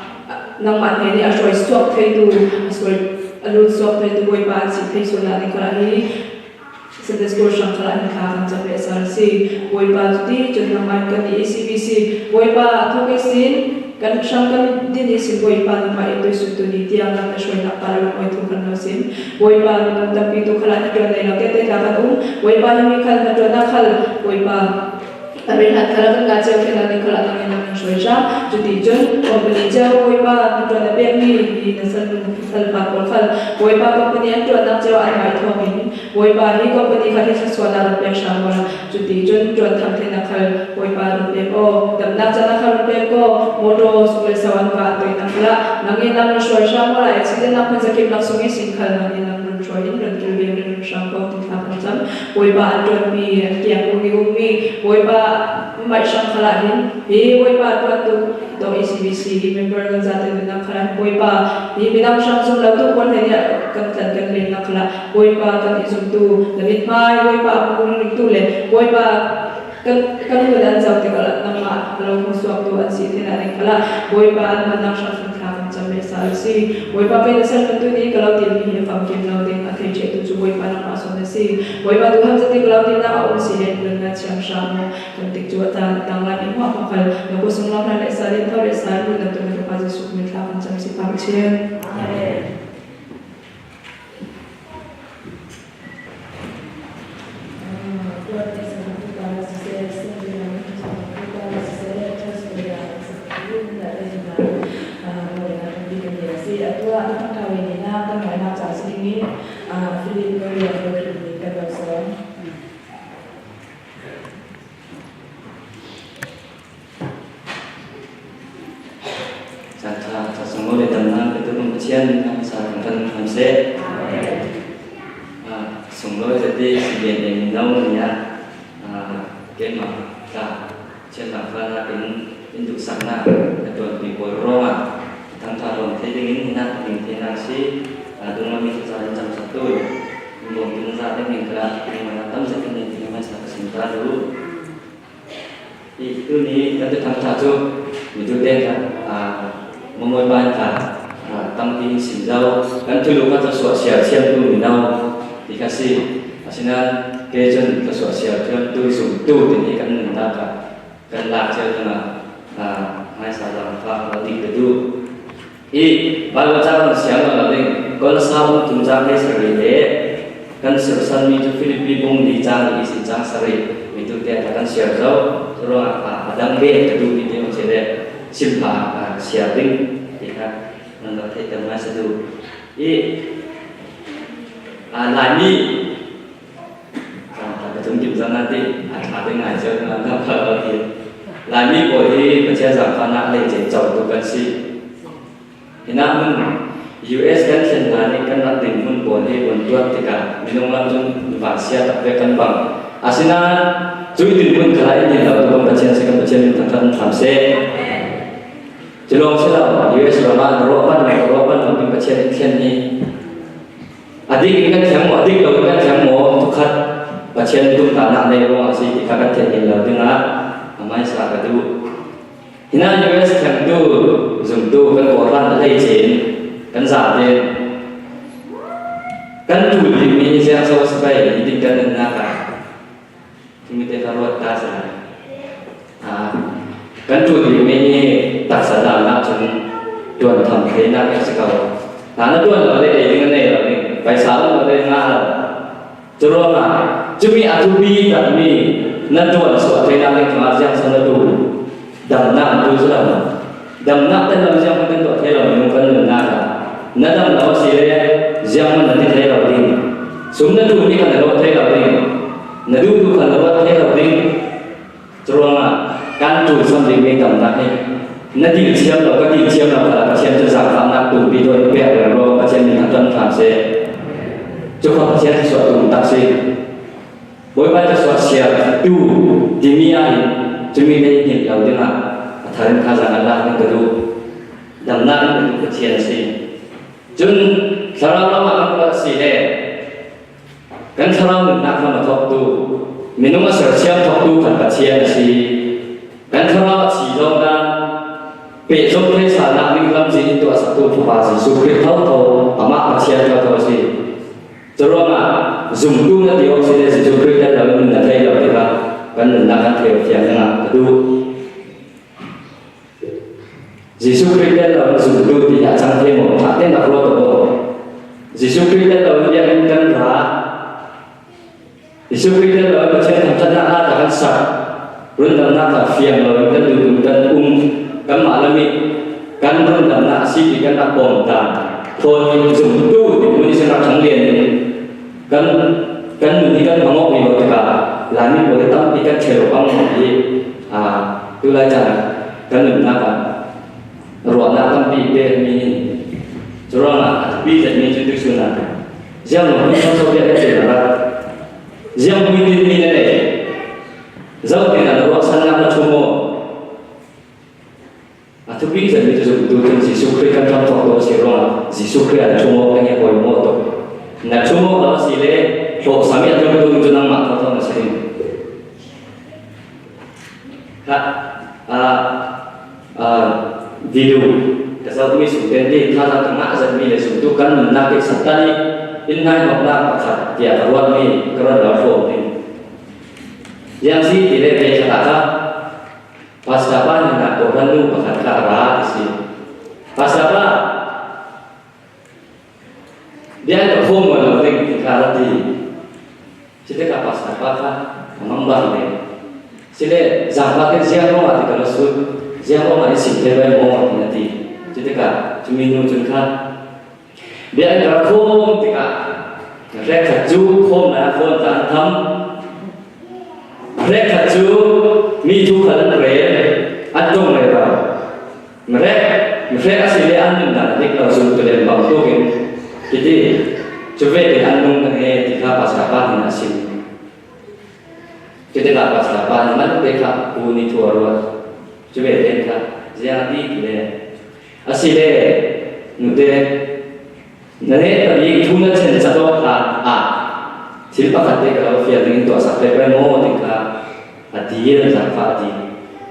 nang mat ni asoi suak thai tu asoi alu suak thai tu boy pa si thai sona ni kala ni sedes ko shang kala ni ka kan chape sarsi boy pa ti chon nang mat kan ni CBC boy pa thoke sin kan shang kan din si boy pa na mai to su tu ni tiang na asoi na para mo tu kan no sin boy pa no tapi tu kala ni kan na te ka kan boy pa ni khal na to na khal boy pa Tapi nak kalau kan kacau kita ni kalau tak nak mencuci, jadi jen company jauh boy pa tu ada beli di nasal pak kolkal, boy pa company yang tu ada jauh ada itu amin, boy pa ni company kali sesuatu ada biasa mana, jadi jen tak nak kalau boy pa rupiah ko, dan nak jangan kalau rupiah ko, motor sudah sawan ka tu nak lah, nangin nak mencuci mana, accident nak menjadi langsung singkal nangin nak mencuci dan terlebih dengan shampoo tu tak macam, boy pa ada mi, kian umi, boy pa mai sang khalahin he boy pa tu to ECBC member ng zate na khala boy pa ni binam sang sum la tu kon ya kan le na khala boy pa kan isum tu damit mai boy pa ko ni tu le boy pa kan dan zau te kala nama kalau musuh tu an si tena ni khala boy pa an na sang sum kha kan chambe sal si boy pa pe sal tu ni kalau tin ni fam kim no ding athe che tu boy pa na so na si boy pa tu ham zate kalau tin na on si le na cham sham kantik juatan tangla ni mo makal na kusong lang na salin to resalin na to na pa Yesus mitla kan cham si pamchien amen semua di dalam itu pembucian yang saya akan hamse semua jadi sebagai minau ya kema ta cina fana induk sana atau di Roma tanpa rom tedingin hina intinasi dengan minta jalan jam 1 mungkin saat ini kerap mengatam sekian ini masa kesimpulan dulu itu nih kata tanpa itu dia memulai bantah tâm tin xin dâu kan tu lu ka ta so sia siam tu mi nau ti ka si asina ke chen ta so sia chen tu sum tu ti kan nin ta ka kan la che na mai sa la fa la ti ke tu i ba lo cha kan siang la ding kon sa bu tum cha ke sa ri le kan sir san mi tu Philippi bong di cha ni si cha sa ri mi tu te ta kan sia zo ro adam be ke tu ti te che le sim pa sia ding ti ka nan la te ta ma sa tu i la ni chúng kiểm tra nanti ada ngajar dengan apa lagi lami boleh baca zamfana le je jauh tu kan si ina mun US kan sendiri kan nanti mun boleh bantuan tika minum langsung vasia tapi kan bang asina cui tin pun kelai ni lalu tu baca sekan baca ni tentang thamse jelong sila US lama ropan mungkin baca ni kian ni adik kan jamu adik lalu kan jamu tukar Pasien itu tanah lewat si kita kan jadi lalu dengar, amai sahaja tu. Hina juga sekarang tu, zoom tu kan orang ada izin, kan sahaja, kan tu ini saya so supaya ini kan nak, ini kita harus tahu kan tu ini tak sadar nak cuma tuan thầm thế nak yang sekarang. Karena tuan ada dengan ni lah, paisal ada dengan lah. Terus cumi atubi dan mi nanduan suatu yang lain kemarjang sana tu dam nak tu sudah dam nak dan dalam jam mungkin tu terlalu mungkin nak nadam lawan sihir jam nanti terlalu ding sumber tu ni kan lawan terlalu ding nadu tu kan lawan terlalu ding terus kan tu sambil dam nak ni nanti siap lawan kan siap lawan kalau siap tu sangat nak tu video biar lawan siap ni kan tuan se cukup siap suatu taksi boleh baca suara tu dimiai cumi ni ni jauh dengar tarik kazan Allah yang kedua dan nak itu kecil si jun sarang lama aku si le kan sarang nak nama top tu minum siap top tu kan kecil si kan sarang si dong dan besok ni sana ni dalam si itu satu pasti sukri tahu amat kecil tahu si terus zoom tu nanti oksigen sejuk dan dalam benda saya dapat kita kan mendapat teori yang dengan kedua. Yesus Kristus dalam zoom tu tidak canggih mau, hati nak keluar tu. Yesus Kristus dalam dia kan rah. Yesus Kristus dalam macam macam nak ada kan sah. Rundam nak fiang dalam kan duduk kan kan malam ni kan rundam nak si kan nak pontan. Phone zoom tu di sana canggih kan mesti kan mengok ni mereka lani boleh tak ikan cerobang ni tu lah cara kan nak ruang nak kan pipe ni cerong nak pipe ni jadi sunat jangan mungkin masuk dia kerja lah jangan mungkin ni ni jauh dengan ruang sana nak cuma atau pipe ni tu tu si sukri kan contoh si ruang si sukri ada cuma kan yang boleh motor nak cuma kalau sile, so sami ada betul betul nama atau nasi. Video, kesal tu misu, jadi kalau tengah azami le suatu kan menarik serta ni, inai makna pakat dia kawan ni kerana phone ni. Yang si tidak boleh kata, pas dapat nak orang tu pakat kara isi, pas dapat dia ada home wala ring tikarati sila kapas napaka amang bahne sila zampa ke siya ro ati kalau su siya ro mari sikle mo nanti sila ka tuminu junka dia ada home tika mereka ju home na phone tan tham mereka ju mi tu kalan re atong re ba mereka sila andun dan dik langsung tu dan bang tu jadi coba diandung dengan tiga pas-pasan nasi. Kita tak pas-pasan, mana mereka puni tuarut. Coba mereka jadi dia asile nude nane tadi tuna chen satu silpa kate kalau via dengan tu sampai pemo tinggal dia dan fati.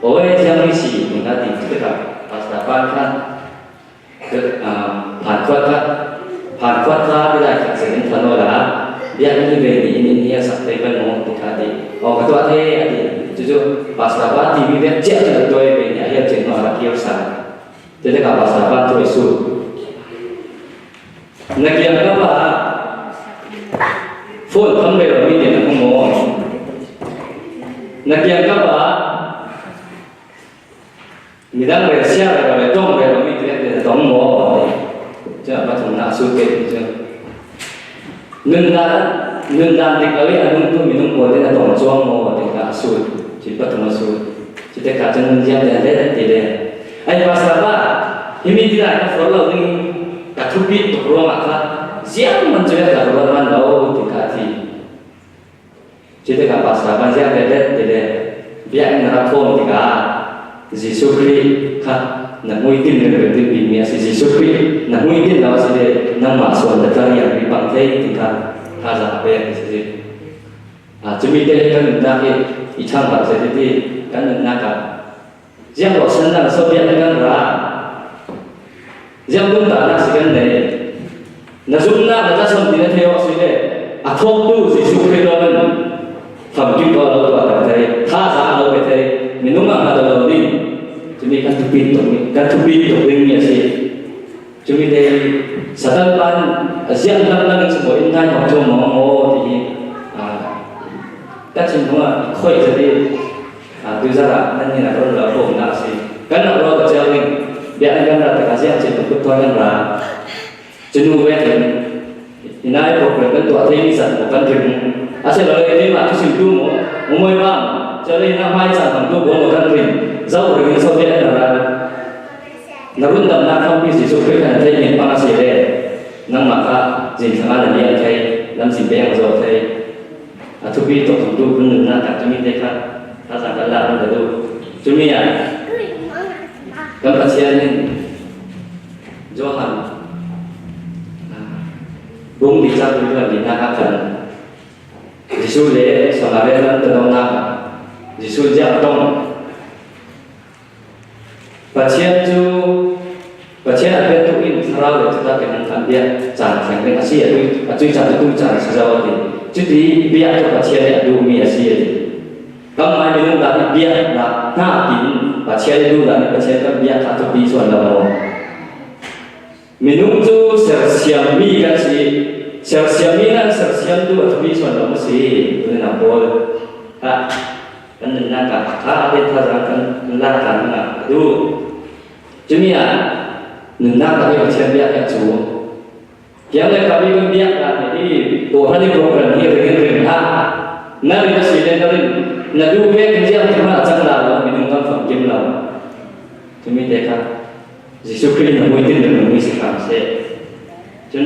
Oh yang isi tinggal di kita pas-pasan kan ผ่านควดฟ้าไม่ได้ขัดเสียงถนนละเบียร์นี่เวนีนี่สักเต็มโมติคาดีออกตัวเท่อดีจู่ๆภาษาบ้านที่มีเวทีจะตัวเวนีเฮียเจนนอร์เกี่ยวสายจะได้กับภาษาบ้านตัวสู้นักเรียนก็ว่าโฟนทำไปเราไม่เด่นของโมนักเรียนก็ว่ามีดังเรียนเสียเราเลยต้องเราไม่เด่นต้องโมจะมาทำหน้าสู้เก่งจะเงินดานเด็กเอาไว้อันนู้นตัวมีนุ่งโมเดนต้องจ้องโมเด็กอาสู้จิตปัตมาสู้จิตการจังเจียมเด่นเด่นตีเด่นไอ้ภาษาบ้าที่มีที่ไหนก็ฟังเราหนึ่งกับทุกปีตกลงอ่ะครับเสียงมันจะได้กับเราเราติดขาที่จิตการภาษาบ้านเจียมเด่นเด่นตีเด่นเบียร์นักโทษติกายิสุคริครับนักมวยทีมเรือทีมบีเมียสิยิสุครินักมวยทีมเราสิเดนักมาส่วนแต่ตอนนี้มีบางเทติกาข้าจะเป็นสิจะมีเด็กกันนักอีช่างแบบสิที่กันนักกันเจ้าบอกฉันนั่งโซเฟียกันละเจ้าบุญตานักสิกันเนี่ยนักจุนนักจะสมดีนะเทวสิเดทบดูสิสุคริโดมันทำกินก็เราตัวแต่เทข้าจะเอาไปเทมีนุ่งมาตัวเราดิจะมีการทุบปีตรงนี้การทุบปีตรงนี้เนี่ยสิจะมีเด็กสัตว์บ้านเสียงดังๆสมบูรณ์ง่ายของโจมโม่ที่แต่จริงๆว่าค่อยจะได้ดูซะละนั่นนี่นะเราผมน่าสิกันเราก็จะเองเดี๋ยวกันเราแต่การเสียงจะต้องพูดตัวกันละจะดูเวทีนี่นายพวกเราเป็นตัวที่มีสัตว์กันถึงอาศัยเราเลยที่มาทุกสิ่งทุกมุมมวยบ้างจะเลยนำให้สัตว์ของตัวผมกันถึงเจ้าหรือโซเวียตเรานักรุ่นดำน้ำเข้าพิสิสุขขึ้นในเมืองปานาเซียนั่งมาค่ะจินทนาเรียนไทยน้ำสิบเบียงโซไทยทุกปีตกดูคนหนึ่งน่าจะมีได้ค่ะถ้าสั่งกันละเราจะดูจุดนี้อ่ะกำลังเชียร์นี่โจฮันบุ้งดีจังด้วยดีนะครับกันยิสุเล่สอนอะไรนั่นจะต้องนักยิสุจะต้องปัจเจียนจูปัจเจียนเป็นทุกอินทราเลยจะเป็นอันเดียจานแข่งเป็นอาชีพจุดจานจุดจานสาวดีจุดที่เบียร์ปัจเจียนดูมีอาชีพก็หมายถึงว่าเบียร์หน้ากินปัจเจียนดูได้ปัจเจียนก็เบียร์ขาดทุกปีส่วนเรามีนุ่งจูเสียเสียมีกันสิเสียเสียมีนั่นเสียเสียดูทุกปีส่วนเราไม่สิเป็นนักบอลกันหนึ่งนักการถ้าเป็นท่าทางกันนักการนะดูจุดนี้อ่ะหนึ่งนักการที่เชียร์เบียร์จูยังเลยกับพี่เป็นเบียร์กันที่ตัวท่านที่โปรแกรมที่เรียนท่านั่นเป็นสิ่งที่เรานั่นดูเวทีที่เราทำจังหวะเราไม่ต้องการฝังกิมเราจุดนี้เด็กครับยิสุคริสต์นั้นไม่ได้เดินไม่สิครับเสียจน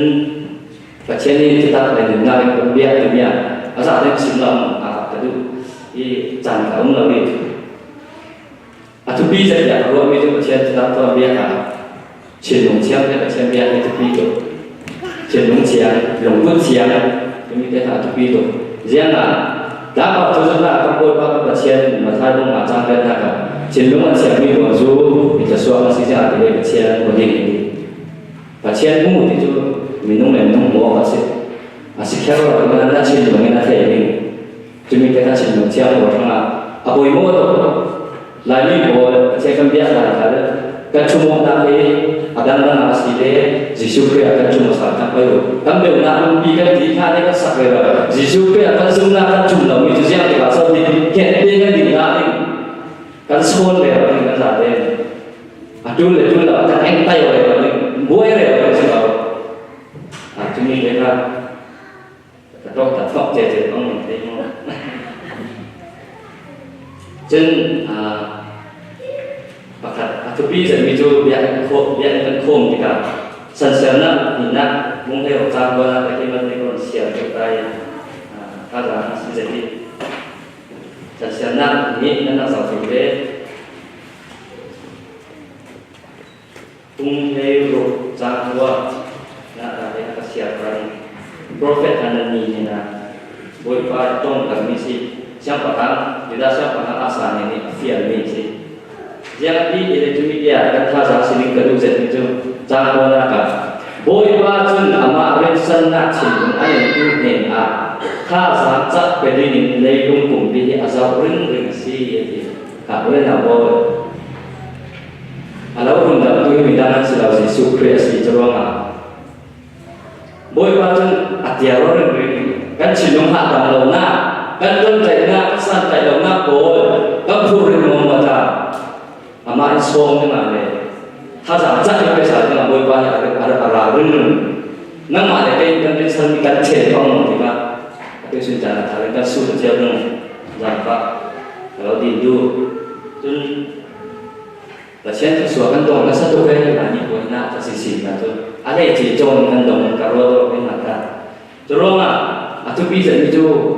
ปัจจัยนี้ที่ตั้งแต่หนึ่งนักการเบียร์อาศัยได้สิ่งเราแต่ดูที่จานเขาเราดิทุกปีจะอยากรู้ว่ามีทุกเชียร์ที่ตั้งตัวเบียร์ครับเชียร์หลงเชียร์เนี่ยเชียร์เบียร์ในทุกปีตัวเชียร์หลงเชียร์หลงกุ้งเชียร์จะมีแต่ทุกปีตัวเรื่องนั้นถ้าเราจะสร้างคำพูดว่าปัจจัยมาทายลงมาจ้างกันนะครับเชียร์หลงเชียร์มีหัวจูจะสวมสิ่งที่อะไรปัจจัยคนเดียวปัจจัยมุ่งที่จูมีนุ่งเหม็นนุ่งหัวว่าสิแค่ว่าเราไม่ได้เชียร์หลงไม่ได้เองจะมีแต่เชียร์หลงเชียร์หัวทั้งนั้นอาบุยโม่ตัวลายมีบัวเชียร์กันเบียร์อะไรกันกันชั่วโมงนั้นเองอาดันนั้นอาศัยเลยยิสุคริสต์กันชั่วโมงสักทั้งไปอยู่กันเดี๋ยวนั้นปีกันที่ข้าได้ก็สักเลยยิสุคริสต์กันสุ่มนั้นกันจุ่มเรามีจุดเสียงที่ว่าสวัสดีแค่เพียงกันดีนะเองกันโซนเลยกันกันสัตว์เลยจุ่มเลยกันเอ็งไตเลยกันบัวเลยกันสิเราจุ่มนี้เลยครับแต่ต้องตัดฟอกเจต้องเองจนประกาศทุกปีจะมีจูเบียร์โคที่กับสันเสริญนะหินนะมุ่งให้ออกจากวันแต่ที่มันเป็นคนเสียจุดใดถ้าเราสิ่งที่สันเสริญนะนี้นั่นเราสังเกตได้มุ่งให้รู้จากว่านะเราได้เสียไปโปรเฟสอันนี้นะบริการตรงกับมิสิsiapa kan tidak siapa kan asalnya ini fial misi yang di itu media kan salah sini kedua itu jangan menggunakan bôi ba chân ama bên sân nát chỉ những anh em tu nền tha sáng chắc về đi những lấy lung cùng đi azau ring ring si thì cả bên nào bôi lâu hơn đã tu mình đang ăn sữa si sup si cho ruang bôi ba chân atia ring ring kan chỉ nông hạ tầm lâu na kan đơn chạy na kan san chạy lâu na bôi kan phu ring mong mà ta ama in song như nào này tha sáng chắc như bây giờ như là bôi ba ada ring ring nang ma le kai kan san kan che thong thì mà cái sự trả lời các số liệu nó giảm phát kalau di du tun là xem cái số căn đồng nó sẽ tôi cái là những cái nào cho xịn là tôi anh ấy chỉ cho căn đồng cả rồi tôi cái mặt cả cho rồi mà tôi bây giờ đi du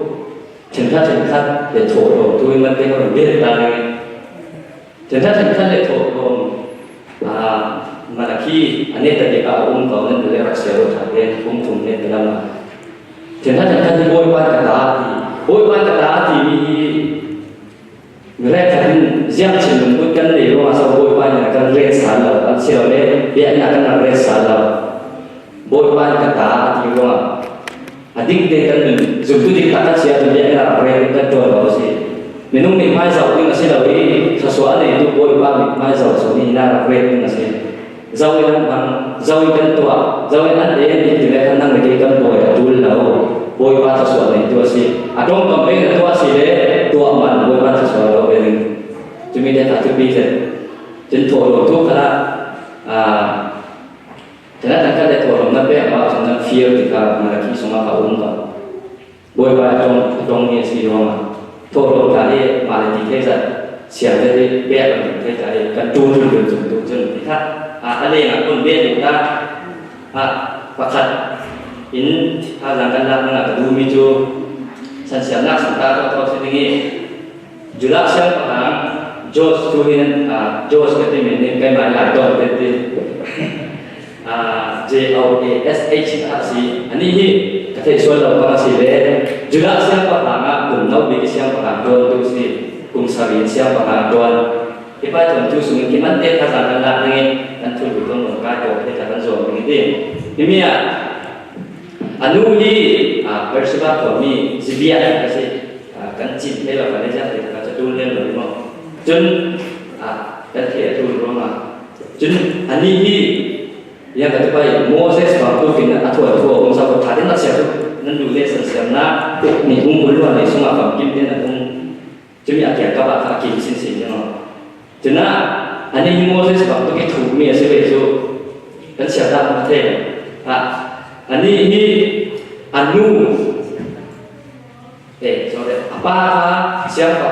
chân thật để thổ đồ tôi mình cái người biết ta này chân thật để thổ đồ mà là khi anh ấy tại cái ông có nên để là sẽ rồi thằng bên cũng thùng nên cái nào chân thật thì bôi quan cả đá thì người ta cần giang chỉ một cái cần để mà sau bôi quan là cần rết sản là ăn xíu đấy biển là cần rết sản là bôi quan cả đá thì mà adik dia cần dùng tu di kata siapa dia là rết cần trôi vào gì mình không mình mai giàu nhưng mà sẽ là cái sesuatu này tu bôi quan mai giàu số này là rết nhưng mà sẽ giàu yang tua giàu yang ada yang tidak kenal lagi kan boy dulu lah boy pada sesuatu itu sih adong kambing tua sih deh tua man boy pada sesuatu ini cuma dia tak terbiasa jadi thổ tu karena karena tak ada thổ nanti apa macam fear kita mereka semua kau boy pada adong ni sih doang thổ kali malah dikira siapa dia biar kita kan turun kita anh em là con biết chúng ta và thật in ta rằng căn lăng là đủ mi chu sản phẩm nát chúng ta có sẽ nghĩ dù là xem các bạn George tu hiền George cái tên mình cái bài lại toàn tên JOASH là gì anh ấy cái thể số đầu có gì đấy dù là xem các bạn cùng nấu bị xem các bạn toàn tu gì cùng sản phẩm xem các bạn toàn thì bây giờ chúng tôi nghĩ vấn đề thay rằng là này anh tôi cũng không một cái đồ để thay rằng rồi mình đi thì mình anu đi persiapan của mình Zibia cái gì cần chỉnh đây là phải để ra thì phải cho lên rồi đúng không chân cái thể tôi đúng không chân anh đi yang kedua Moses waktu kita atu ông sao có thà đến là sẽ nên đủ để xem na ni muốn luôn này xong là phẩm kim đến là ông chứ mình kể các bạn phải kim xin như nào cho nên anh ấy Moses waktu cái thủ mía sẽ về chỗ kan siapa nak thế anh ấy anu sorry apa siapa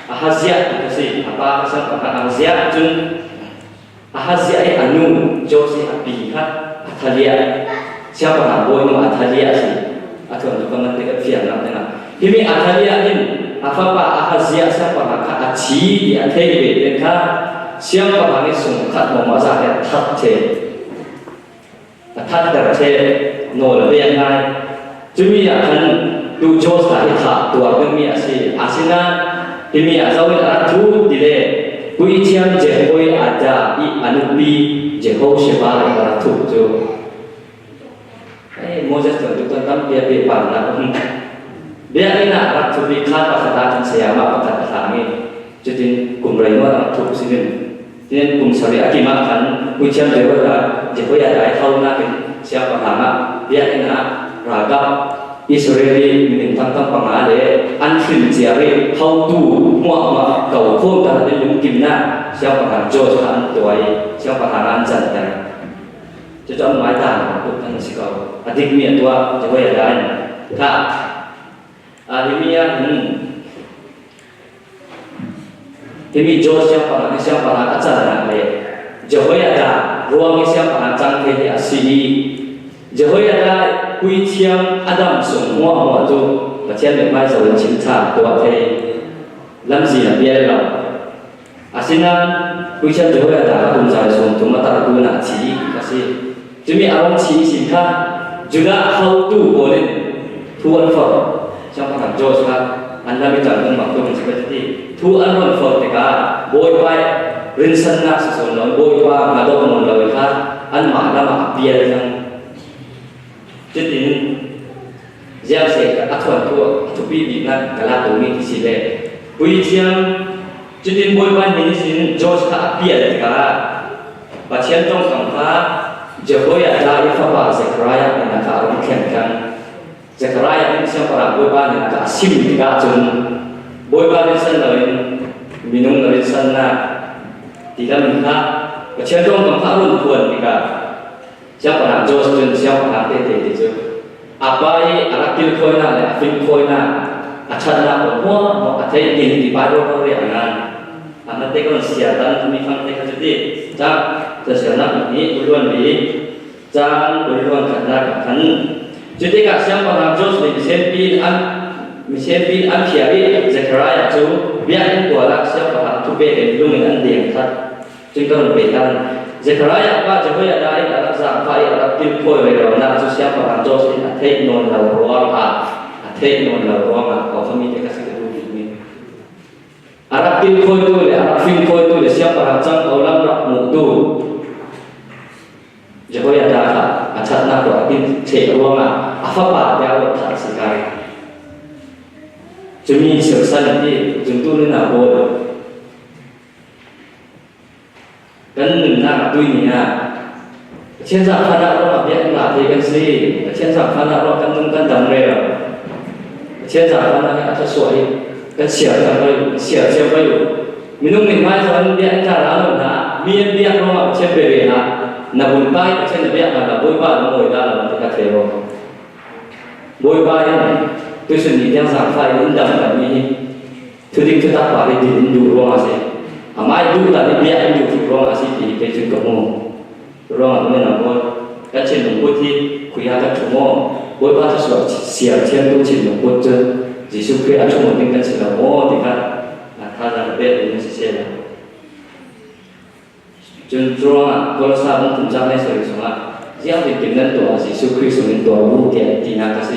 Ahazia itu sih apa siapa Ahazia jun Ahazia anu Jose Abihat Athalia siapa boy no Athalia sih atau untuk kementerian Vietnam dengan ini Athalia ini apa Ahazia siapa Aci dia tebe mereka siapa lagi sungkat memasak yang thật thế nổi là bên này chúng mình akan tu jos dari thà tua bên mình asina thì mình sau đó thu đi để quý chiam Jehovah ada i anubi Jehoshua là thu cho Moses tentu tentang dia bebas lah dia ini nak ratu bikat pakatan siapa pakatan kami jadi kumrai orang thu sini nên cùng sau này khi mà hắn quý chiam Jehovah ada thâu na cái siapa hanga dia ina raga Israeli mình tăng bằng để ăn thịt dẻo hậu tu mua cầu khôn ta đến những kim na siapa hanga cho hắn tuổi siapa hanga ăn dần này cho ông nói tàng cũng thành sự cầu adik miệng tua Jehovah ada thà Ini Jos siapa nak acara ni? Jehoiada ruang siapa nak cangkeh di asini? Jehoiada kui ciam Adam semua tu macam memang seorang cinta kuat lamzi nak biar lah. Asina kui ciam Jehoiada pun saya tu mata aku nak ciri kasih. Cumi orang ciri singka juga how tu boleh tuan for siapa nak Jos kan? Anda bicara tentang waktu seperti itu, tuan orang fortika, boy boy, rinsan na sa sonon boy pa nga do mon lawi ka an ma na ma pier nang jitin jiang se ka athwan tu pi bi na kala tu mi ki sile pui jiang jitin boy pa ni sin jos ka pier ka ba chen tong kam ka Jehoiada ifa pa Zechariah ni ka ron khen kan Zechariah ni siya para boy pa ni ka sim ni ka chun boy pa ni san lawin minung lawin san na tidak minta kecendong mengharun puan kita siapa nak jos dan siapa nak tete itu apa ini arakil koina le afin koina acana semua mau ada ini di baru koreangan anak tekon siatan kami fang tekon jadi cak sesuatu ini uluan di jangan uluan karena kan jadi kak siapa nak jos di misalnya kiai Zechariah itu biar kuala siapa nak tu beri lumin andi yang Jika berbeda, Zechariah apa Jehoiada ini adalah sampai adalah tim koi berona sosial perantos ini athei non lawan kau kami dikasih kedua ini. Arab tim koi itu le Arab tim koi itu le siapa rancang kaulam rak mutu. Jehoiada acat nak buat tim cek ruang apa dia buat tak sekali. Jemi selesai nanti juntu ni nak buat kan nak tu ni千上看到罗别哪天跟谁千上看到罗跟等来了千上看到他说跟小上会小会有minum minum zaman dia cara lalu na mien dia roh chen bebe na bun pai chen dia na boy ba ngồi da là cái thế rồi boy ba tôi xin đi theo sáng phải đến đầm là mi thứ định thứ ta phải đi đến đủ roh mà sẽ mai đủ ta đi bia anh đủ roh mà sẽ đi cái chuyện của mình roh mà nên là boy cái chuyện của boy thì khuya cái chỗ mò boy ba cho số xỉa chen tu chuyện của boy chứ chỉ số khuya cho một tiếng cái chuyện là mò thì cả他让别人是谁的？就说啊，过了三分钟在那说什么？只要你点能多，是属于属于多五点点那个是，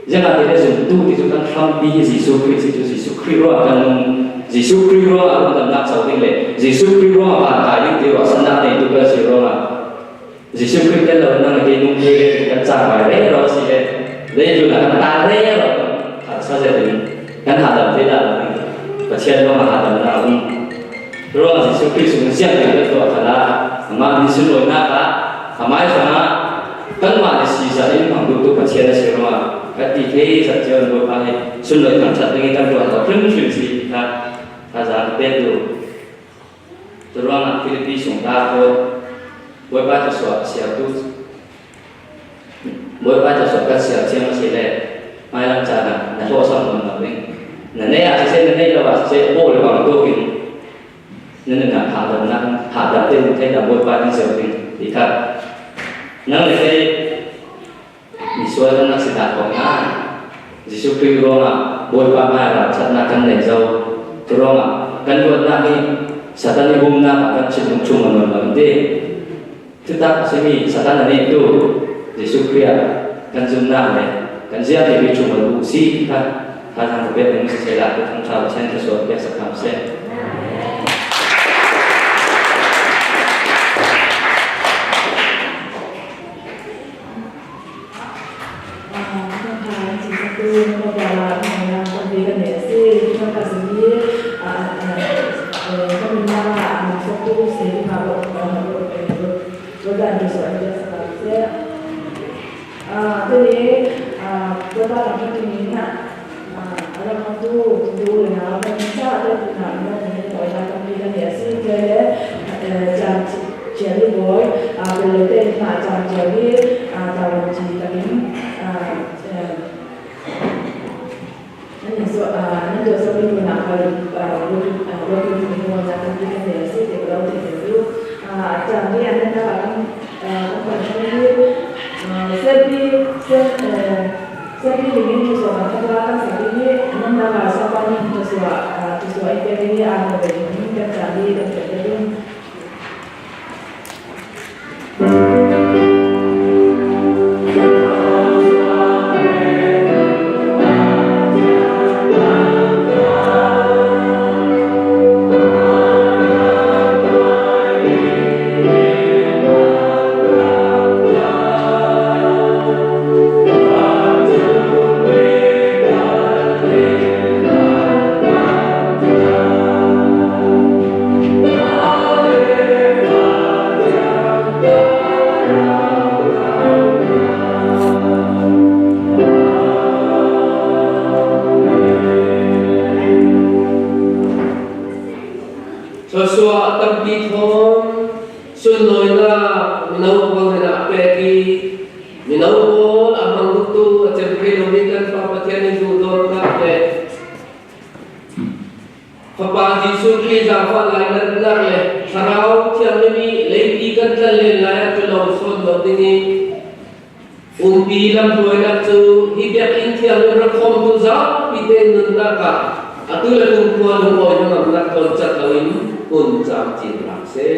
人家在那说多的就跟放比是属于是就是属于罗跟是属于罗啊，跟那朝廷嘞，是属于罗啊，大英对罗生那内都个是罗啊，是属于跟罗那个给弄的跟扎白嘞罗是嘞，嘞就那个大嘞罗，他说在的，跟他的非常。và trên đó mà hạ tầng nào cũng rồi là sự khi xuống xe thì cái tuổi phải là mà đi xin lỗi na cả máy phải là căn bản là xì xả đến khoảng độ tuổi và trên là xí rồi cái tỷ thế thật chơi một bài xin lỗi cảm nhận cái căn tuổi là không chuyện gì ta ra biết được rồi là Philippines chúng ta với ba cho sửa xẻ tu với ba cho sửa các xẻ trên nó xí lệ mai làm trả là thua xong rồi mà mình nên là sẽ nên là sẽ bố được bằng tôi kiểu nên là hạ đập tên thế là một vài những sự tình thì thật năng là cái bị xóa nó sẽ đạt còn ngã chỉ số khi rồi mà bôi ba mai là chặt na căn này dâu rồi mà căn vượt na đi sát tan đi bung na và căn chừng chung mà mình đi thứ ta sẽ bị sát tan là nên tu chỉ số khi căn zoom na này căn riêng thì bị chung mà đủ xí thật他让我变成谁来？就通常现在说也是看谁。cho xóa tâm đi thôn xuân lối là mình nấu bằng là bè đi mình nấu bố là bằng lúc tu ở trên cái đồng minh căn pháp thiên nhiên dù đồn là bè Papa Yesus khi ra pha lại lần lần này sarau thiang mi lấy đi căn chân lên lại cho lòng xuân đầu tiên pi lam đuôi là chú hi biết in thiang lên không tu giáo pi tên nương ta cả tu là cùng qua luôn rồi nhưng mà nát còn chặt lời chạm chỉ làm xe